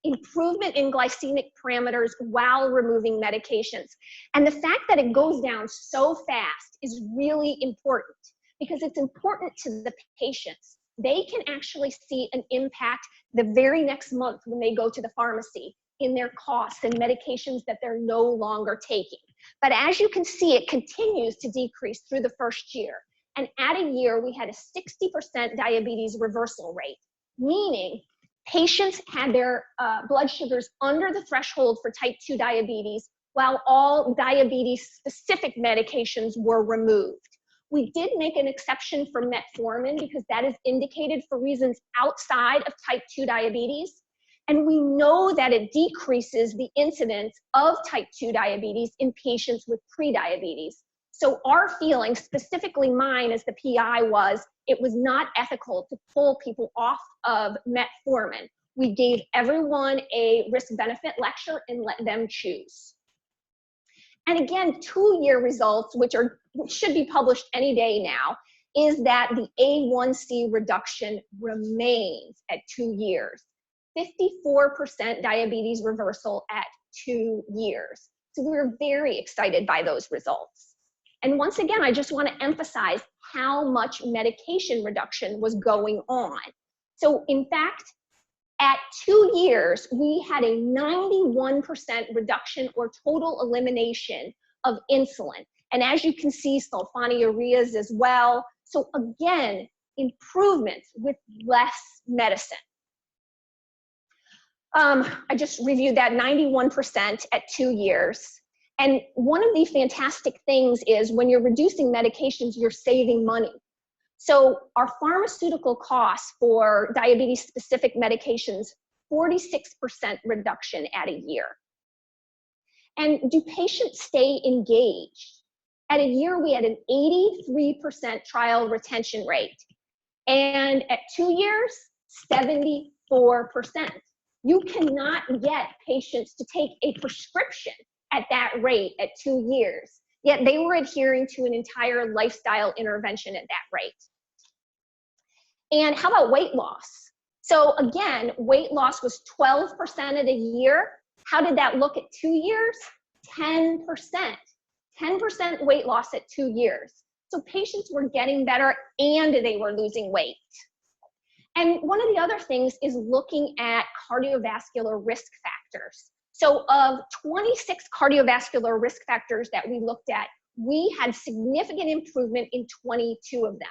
improvement in glycemic parameters while removing medications. And the fact that it goes down so fast is really important because it's important to the patients. They can actually see an impact the very next month when they go to the pharmacy in their costs and medications that they're no longer taking. But as you can see, it continues to decrease through the first year. And at a year, we had a 60% diabetes reversal rate, meaning patients had their blood sugars under the threshold for type 2 diabetes while all diabetes-specific medications were removed. We did make an exception for metformin because that is indicated for reasons outside of type 2 diabetes. And we know that it decreases the incidence of type 2 diabetes in patients with prediabetes. So our feeling, specifically mine as the PI, was it was not ethical to pull people off of metformin. We gave everyone a risk-benefit lecture and let them choose. And again, 2-year results, which should be published any day now, is that the A1C reduction remains at 2 years. 54% diabetes reversal at 2 years. So we were very excited by those results. And once again, I just want to emphasize how much medication reduction was going on. So in fact, at 2 years, we had a 91% reduction or total elimination of insulin. And as you can see, sulfonylureas as well. So again, improvements with less medicine. I just reviewed that 91% at 2 years. And one of the fantastic things is when you're reducing medications, you're saving money. So our pharmaceutical costs for diabetes-specific medications, 46% reduction at a year. And do patients stay engaged? At a year, we had an 83% trial retention rate. And at 2 years, 74%. You cannot get patients to take a prescription at that rate at 2 years, yet they were adhering to an entire lifestyle intervention at that rate. And how about weight loss? So again, weight loss was 12% at a year. How did that look at 2 years? 10%. 10% weight loss at 2 years. So patients were getting better and they were losing weight. And one of the other things is looking at cardiovascular risk factors. So of 26 cardiovascular risk factors that we looked at, we had significant improvement in 22 of them.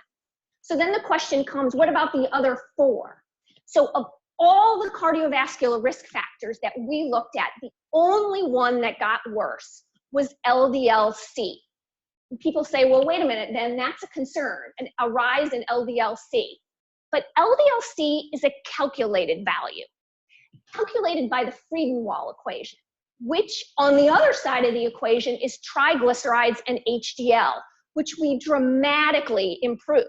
So then the question comes, what about the other 4? So of all the cardiovascular risk factors that we looked at, the only one that got worse was LDL-C. People say, well, wait a minute, then that's a concern, a rise in LDL-C. But LDL-C is a calculated value, calculated by the Friedenwald equation, which on the other side of the equation is triglycerides and HDL, which we dramatically improved.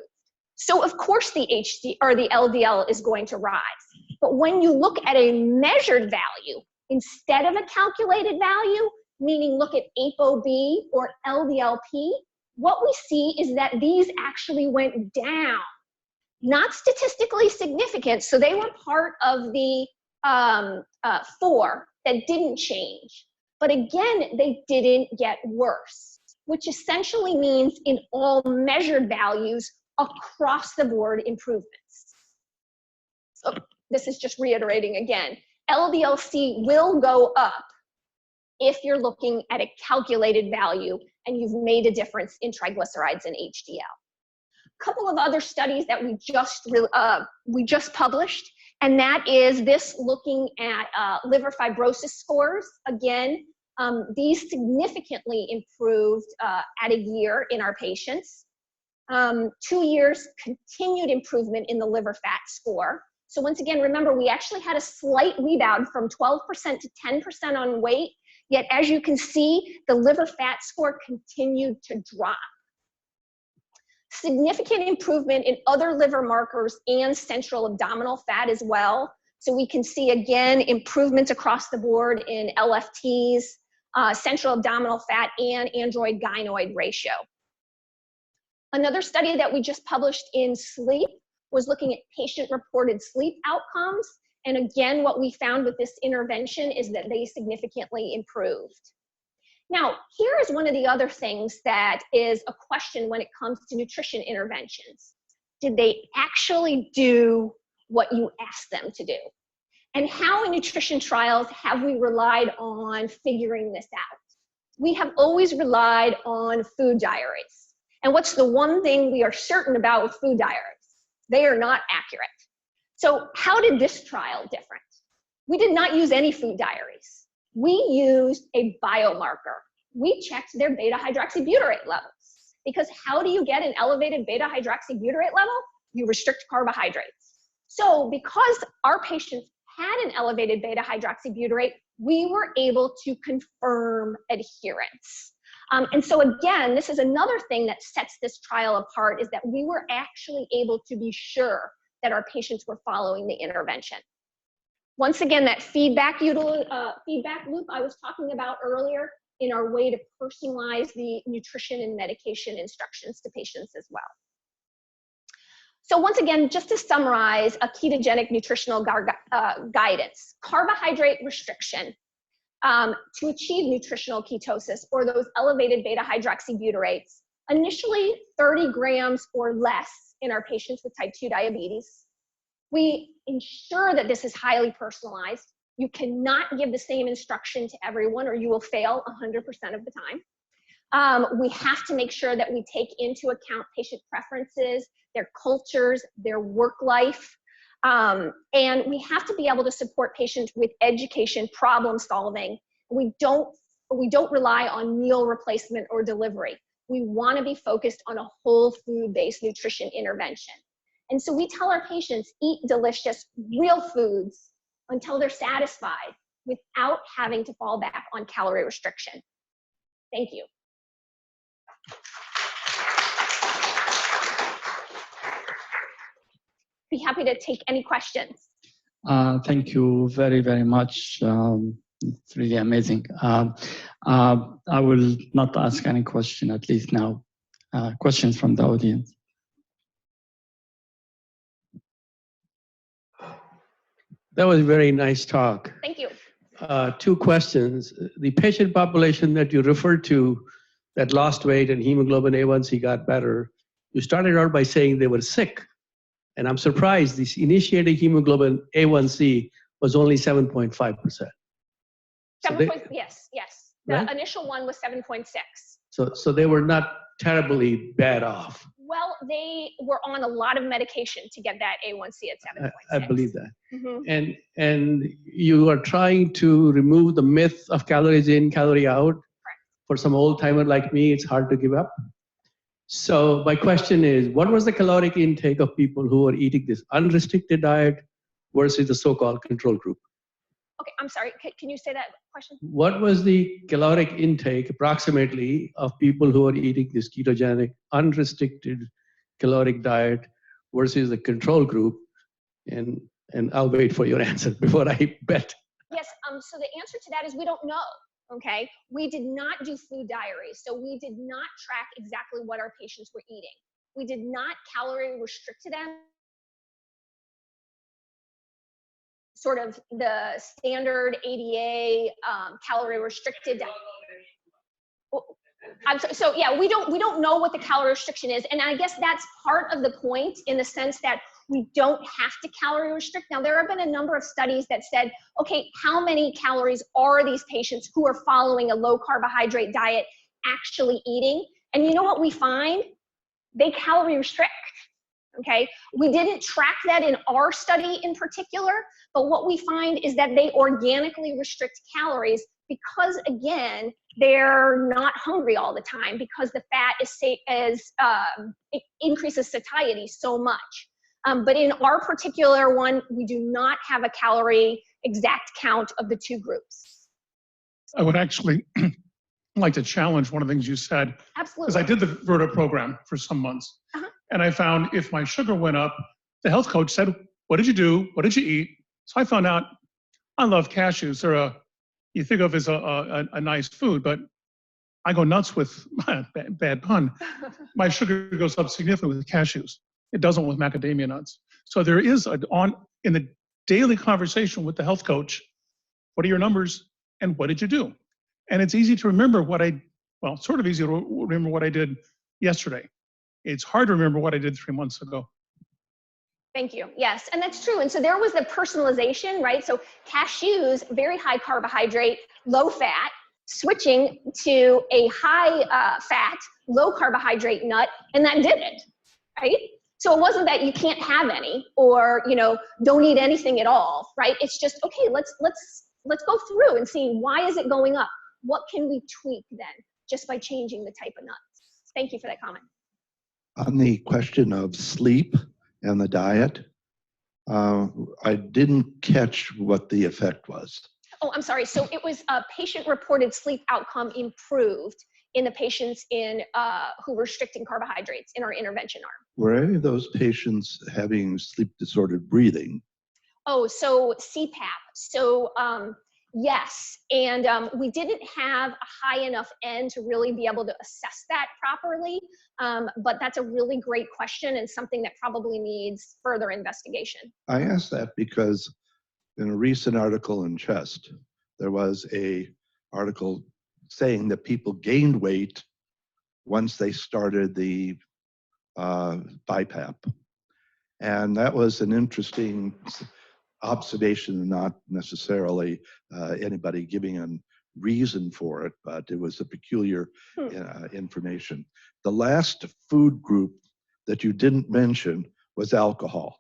So of course the LDL is going to rise. But when you look at a measured value, instead of a calculated value, meaning look at ApoB or LDLP, what we see is that these actually went down. Not statistically significant, so they were part of the 4 that didn't change. But again, they didn't get worse, which essentially means in all measured values, across the board improvements. So this is just reiterating again, LDL-C will go up if you're looking at a calculated value and you've made a difference in triglycerides and HDL. A couple of other studies that we just published, and that is this looking at liver fibrosis scores. Again, these significantly improved at a year in our patients. 2 years continued improvement in the liver fat score. So once again, remember, we actually had a slight rebound from 12% to 10% on weight, yet as you can see, the liver fat score continued to drop. Significant improvement in other liver markers and central abdominal fat as well. So we can see again, improvements across the board in LFTs, central abdominal fat, and android gynoid ratio. Another study that we just published in sleep was looking at patient-reported sleep outcomes. And again, what we found with this intervention is that they significantly improved. Now, here is one of the other things that is a question when it comes to nutrition interventions. Did they actually do what you asked them to do? And how in nutrition trials have we relied on figuring this out? We have always relied on food diaries. And what's the one thing we are certain about with food diaries? They are not accurate. So how did this trial different? We did not use any food diaries. We used a biomarker. We checked their beta-hydroxybutyrate levels. Because how do you get an elevated beta-hydroxybutyrate level? You restrict carbohydrates. So because our patients had an elevated beta-hydroxybutyrate, we were able to confirm adherence. And so again, this is another thing that sets this trial apart, is that we were actually able to be sure that our patients were following the intervention. Once again, that feedback loop I was talking about earlier in our way to personalize the nutrition and medication instructions to patients as well. So once again, just to summarize a ketogenic nutritional guidance, carbohydrate restriction to achieve nutritional ketosis or those elevated beta-hydroxybutyrates, initially 30 grams or less in our patients with type 2 diabetes. We ensure that this is highly personalized. You cannot give the same instruction to everyone or you will fail 100% of the time. We have to make sure that we take into account patient preferences, their cultures, their work life, and we have to be able to support patients with education, problem solving. We don't rely on meal replacement or delivery. We want to be focused on a whole food-based nutrition intervention. And so we tell our patients, eat delicious, real foods until they're satisfied without having to fall back on calorie restriction. Thank you. Be happy to take any questions. Thank you very, very much. It's really amazing. I will not ask any question, at least now. Questions from the audience. That was a very nice talk. Thank you. Two questions. The patient population that you referred to that lost weight and hemoglobin A1C got better, you started out by saying they were sick. And I'm surprised this initiating hemoglobin A1C was only 7.5%. Yes. The right? initial one was 7.6. So they were not terribly bad off. Well, they were on a lot of medication to get that A1C at 7.6. I believe that. Mm-hmm. And you are trying to remove the myth of calories in, calorie out. Correct. For some old timer like me, it's hard to give up. So my question is, what was the caloric intake of people who were eating this unrestricted diet versus the so-called control group? Okay, I'm sorry. Can you say that question? What was the caloric intake approximately of people who are eating this ketogenic, unrestricted caloric diet versus the control group? And I'll wait for your answer before I bet. Yes, so the answer to that is we don't know, okay? We did not do food diaries, so we did not track exactly what our patients were eating. We did not calorie restrict to them. Sort of the standard ADA calorie restricted diet. So yeah, we don't know what the calorie restriction is, and I guess that's part of the point in the sense that we don't have to calorie restrict. Now there have been a number of studies that said, okay, how many calories are these patients who are following a low carbohydrate diet actually eating? And you know what we find? They calorie restrict. Okay, we didn't track that in our study in particular, but what we find is that they organically restrict calories because, again, they're not hungry all the time because the fat it increases satiety so much. But in our particular one, we do not have a calorie exact count of the two groups. I would actually like to challenge one of the things you said. Absolutely. Because I did the Verta program for some months. And I found if my sugar went up, the health coach said, what did you do? What did you eat? So I found out I love cashews. They're you think of as a nice food, but I go nuts with, bad pun, my sugar goes up significantly with cashews. It doesn't with macadamia nuts. So there is in the daily conversation with the health coach. What are your numbers and what did you do? And it's easy to remember sort of easy to remember what I did yesterday. It's hard to remember what I did 3 months ago. Thank you. Yes, and that's true. And so there was the personalization, right? So cashews, very high carbohydrate, low fat, switching to a high fat, low carbohydrate nut, and that did it, right? So it wasn't that you can't have any or, don't eat anything at all, right? It's just, okay, let's go through and see why is it going up? What can we tweak then just by changing the type of nuts? Thank you for that comment. On the question of sleep and the diet, I didn't catch what the effect was. Oh, I'm sorry. So it was a patient-reported sleep outcome improved in the patients who were restricting carbohydrates in our intervention arm. Were any of those patients having sleep-disordered breathing? Oh, so CPAP. So yes, and we didn't have a high enough N to really be able to assess that properly, but that's a really great question and something that probably needs further investigation. I ask that because in a recent article in Chest, there was an article saying that people gained weight once they started the BiPAP. And that was an interesting observation, not necessarily anybody giving a reason for it, but it was a peculiar information. The last food group that you didn't mention was alcohol.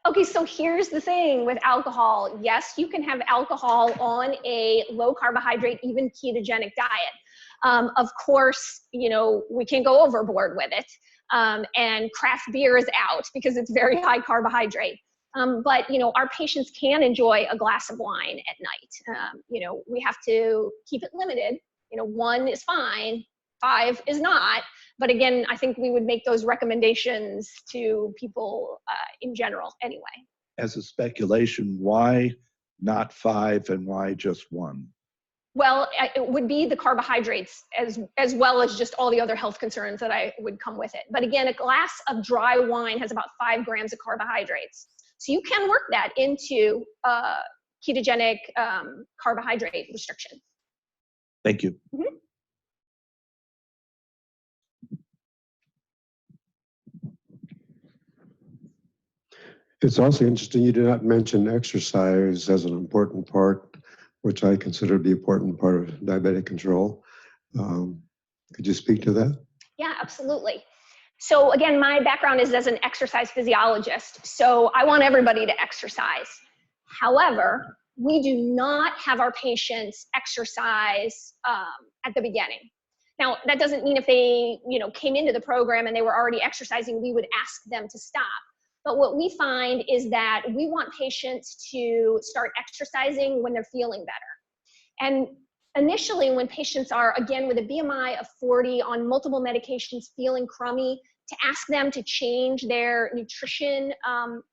Okay, so here's the thing with alcohol. Yes, you can have alcohol on a low carbohydrate, even ketogenic diet. Of course, we can't go overboard with it. And craft beer is out because it's very high carbohydrate. But, our patients can enjoy a glass of wine at night. We have to keep it limited. 1 is fine, 5 is not. But again, I think we would make those recommendations to people in general anyway. As a speculation, why not 5 and why just 1? Well, it would be the carbohydrates as well as just all the other health concerns that would come with it. But again, a glass of dry wine has about 5 grams of carbohydrates. So you can work that into ketogenic carbohydrate restriction. Thank you. Mm-hmm. It's also interesting you did not mention exercise as an important part, which I consider to be an important part of diabetic control. Could you speak to that? Yeah, absolutely. So again, my background is as an exercise physiologist. So I want everybody to exercise. However, we do not have our patients exercise at the beginning. Now, that doesn't mean if they came into the program and they were already exercising, we would ask them to stop. But what we find is that we want patients to start exercising when they're feeling better. And initially, when patients are, again, with a BMI of 40 on multiple medications, feeling crummy, to ask them to change their nutrition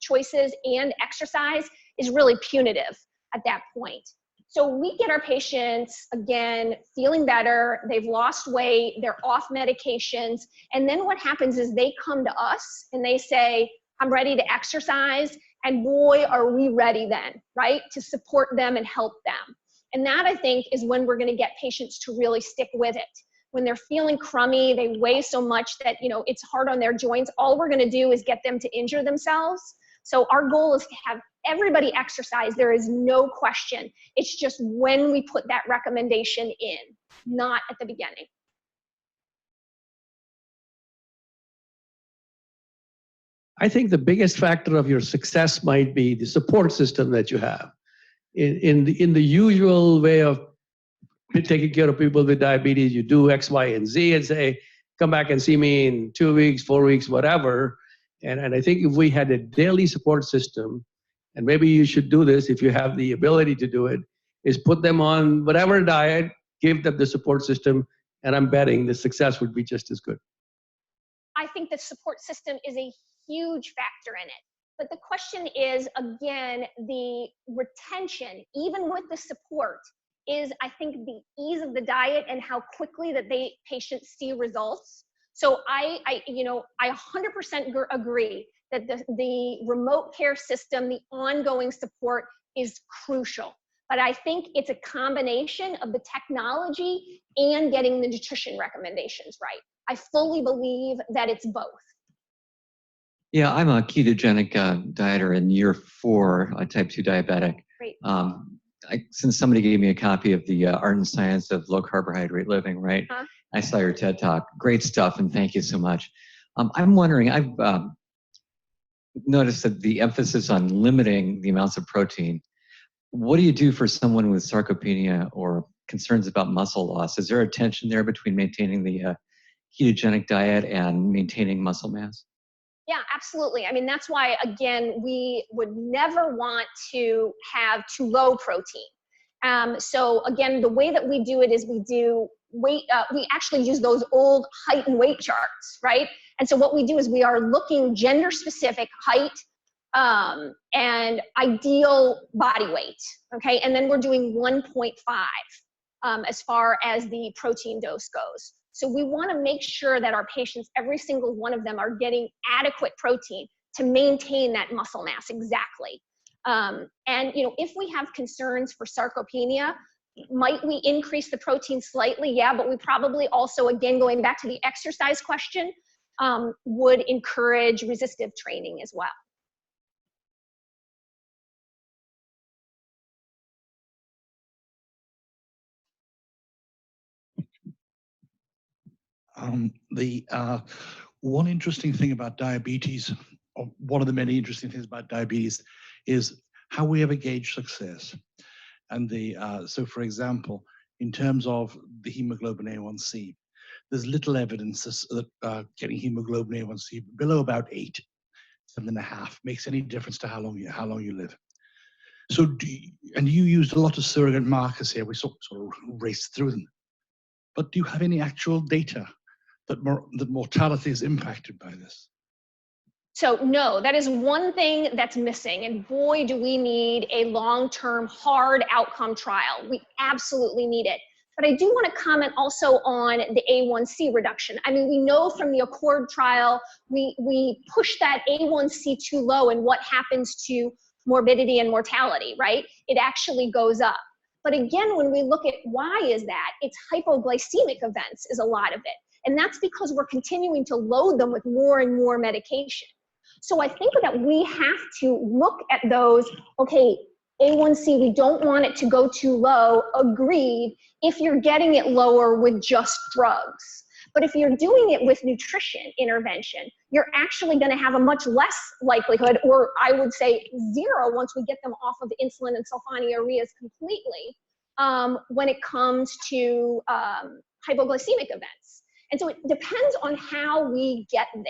choices and exercise is really punitive at that point. So we get our patients, again, feeling better, they've lost weight, they're off medications, and then what happens is they come to us and they say, I'm ready to exercise, and boy, are we ready then, right, to support them and help them. And that, I think, is when we're gonna get patients to really stick with it. When they're feeling crummy, they weigh so much that, it's hard on their joints, all we're gonna do is get them to injure themselves. So our goal is to have everybody exercise. There is no question. It's just when we put that recommendation in, not at the beginning. I think the biggest factor of your success might be the support system that you have. In the usual way of taking care of people with diabetes, you do X, Y, and Z and say, come back and see me in 2 weeks, 4 weeks, whatever. And I think if we had a daily support system, and maybe you should do this if you have the ability to do it, is put them on whatever diet, give them the support system, and I'm betting the success would be just as good. I think the support system is a huge factor in it. But the question is, again, the retention, even with the support, is I think the ease of the diet and how quickly that patients see results. So I 100% agree that the remote care system, the ongoing support is crucial. But I think it's a combination of the technology and getting the nutrition recommendations right. I fully believe that it's both. Yeah, I'm a ketogenic dieter in year 4, a type 2 diabetic. Great. Since somebody gave me a copy of the Art and Science of Low Carbohydrate Living, right? Huh? I saw your TED Talk. Great stuff, and thank you so much. I'm wondering, I've noticed that the emphasis on limiting the amounts of protein. What do you do for someone with sarcopenia or concerns about muscle loss? Is there a tension there between maintaining the ketogenic diet and maintaining muscle mass? Yeah, absolutely. I mean, that's why, again, we would never want to have too low protein. So again, the way that we do it is we do weight, we actually use those old height and weight charts, right? And so what we do is we are looking gender specific height and ideal body weight, okay? And then we're doing 1.5 as far as the protein dose goes. So we want to make sure that our patients, every single one of them, are getting adequate protein to maintain that muscle mass exactly. And if we have concerns for sarcopenia, might we increase the protein slightly? Yeah, but we probably also, again, going back to the exercise question, would encourage resistive training as well. One interesting thing about diabetes, or one of the many interesting things about diabetes, is how we ever gauge success. And so, for example, in terms of the hemoglobin A1C, there's little evidence that getting hemoglobin A1C below about 8, 7.5 makes any difference to how long you live. So, and you used a lot of surrogate markers here. We sort of raced through them. But do you have any actual data that mortality is impacted by this? So no, that is one thing that's missing. And boy, do we need a long-term hard outcome trial. We absolutely need it. But I do want to comment also on the A1C reduction. I mean, we know from the Accord trial, we push that A1C too low, and what happens to morbidity and mortality, right? It actually goes up. But again, when we look at why is that, it's hypoglycemic events is a lot of it. And that's because we're continuing to load them with more and more medication. So I think that we have to look at those, okay, A1C, we don't want it to go too low, agreed, if you're getting it lower with just drugs. But if you're doing it with nutrition intervention, you're actually going to have a much less likelihood, or I would say 0 once we get them off of insulin and sulfonylureas completely, when it comes to hypoglycemic events. And so it depends on how we get there.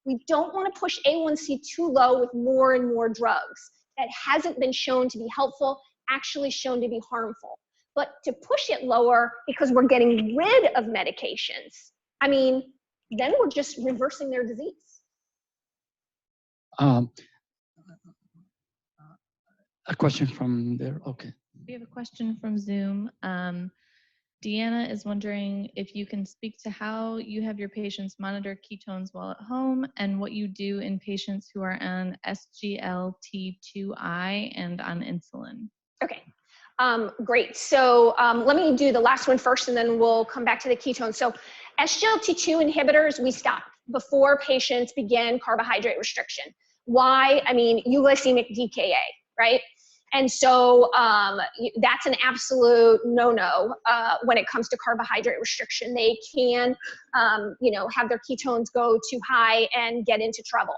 We don't want to push A1C too low with more and more drugs. That hasn't been shown to be helpful, actually shown to be harmful. But to push it lower because we're getting rid of medications, I mean, then we're just reversing their disease. A question from there, okay. We have a question from Zoom. Deanna is wondering if you can speak to how you have your patients monitor ketones while at home and what you do in patients who are on SGLT2I and on insulin. Okay, great. So let me do the last one first and then we'll come back to the ketones. So SGLT2 inhibitors, we stopped before patients began carbohydrate restriction. Why? I mean, euglycemic DKA, right? And so that's an absolute no-no when it comes to carbohydrate restriction. They can, have their ketones go too high and get into trouble.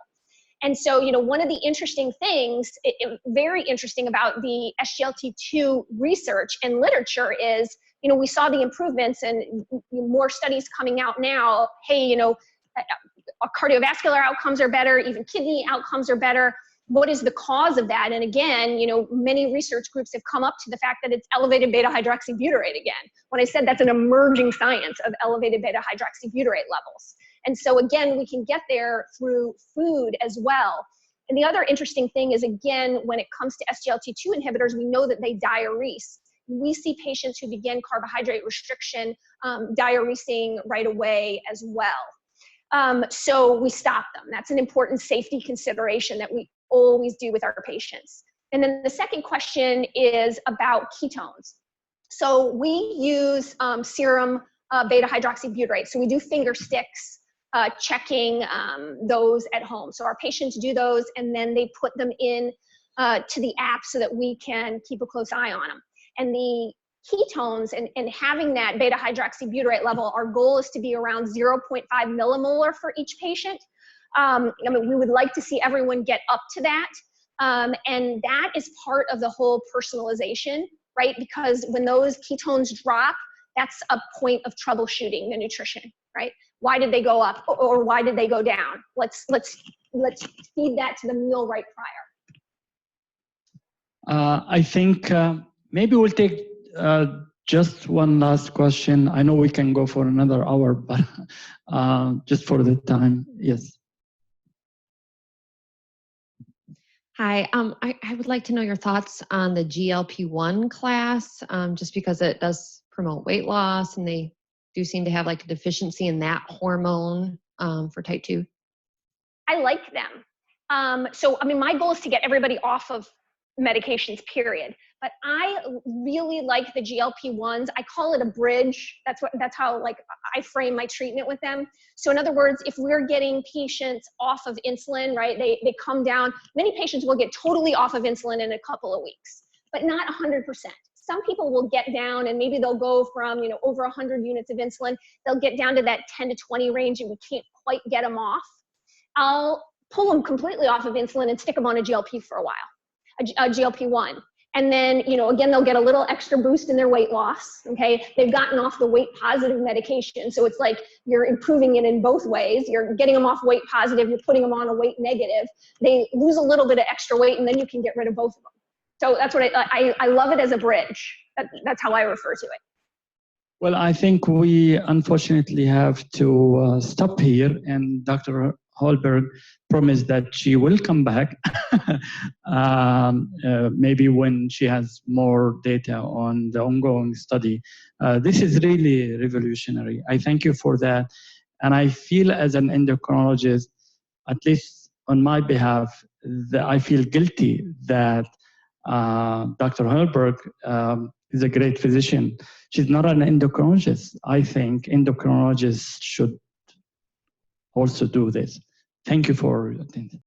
And so, one of the interesting things, very interesting about the SGLT2 research and literature is, we saw the improvements and more studies coming out now. Hey, cardiovascular outcomes are better, even kidney outcomes are better. What is the cause of that? And again, many research groups have come up to the fact that it's elevated beta-hydroxybutyrate again. When I said that's an emerging science of elevated beta-hydroxybutyrate levels. And so again, we can get there through food as well. And the other interesting thing is, again, when it comes to SGLT2 inhibitors, we know that they diurese. We see patients who begin carbohydrate restriction diuresing right away as well. So we stop them. That's an important safety consideration that we always do with our patients. And then the second question is about ketones. So we use serum beta hydroxybutyrate. So we do finger sticks, checking those at home. So our patients do those and then they put them in to the app so that we can keep a close eye on them. And the ketones and having that beta hydroxybutyrate level, our goal is to be around 0.5 millimolar for each patient. I mean, we would like to see everyone get up to that. And that is part of the whole personalization, right? Because when those ketones drop, that's a point of troubleshooting the nutrition, right? Why did they go up or why did they go down? Let's feed that to the meal right prior. I think maybe we'll take just one last question. I know we can go for another hour, but just for the time, yes. Hi, I would like to know your thoughts on the GLP-1 class, just because it does promote weight loss and they do seem to have like a deficiency in that hormone for type 2. I like them. So, I mean, my goal is to get everybody off of medications, period. But I really like the GLP-1s. I call it a bridge. That's how like I frame my treatment with them. So in other words, if we're getting patients off of insulin, right, they come down. Many patients will get totally off of insulin in a couple of weeks, but not 100%. Some people will get down and maybe they'll go from, you know, over 100 units of insulin. They'll get down to that 10 to 20 range and we can't quite get them off. I'll pull them completely off of insulin and stick them on a GLP for a while, a GLP-1. And then, you know, again, they'll get a little extra boost in their weight loss, okay? They've gotten off the weight positive medication. So it's like you're improving it in both ways. You're getting them off weight positive, you're putting them on a weight negative. They lose a little bit of extra weight and then you can get rid of both of them. So that's what I love it as a bridge. That's how I refer to it. Well, I think we unfortunately have to stop here, and Dr. Hallberg promised that she will come back maybe when she has more data on the ongoing study. This is really revolutionary. I thank you for that. And I feel as an endocrinologist, at least on my behalf, that I feel guilty that Dr. Hallberg is a great physician. She's not an endocrinologist. I think endocrinologists should also do this. Thank you for attending.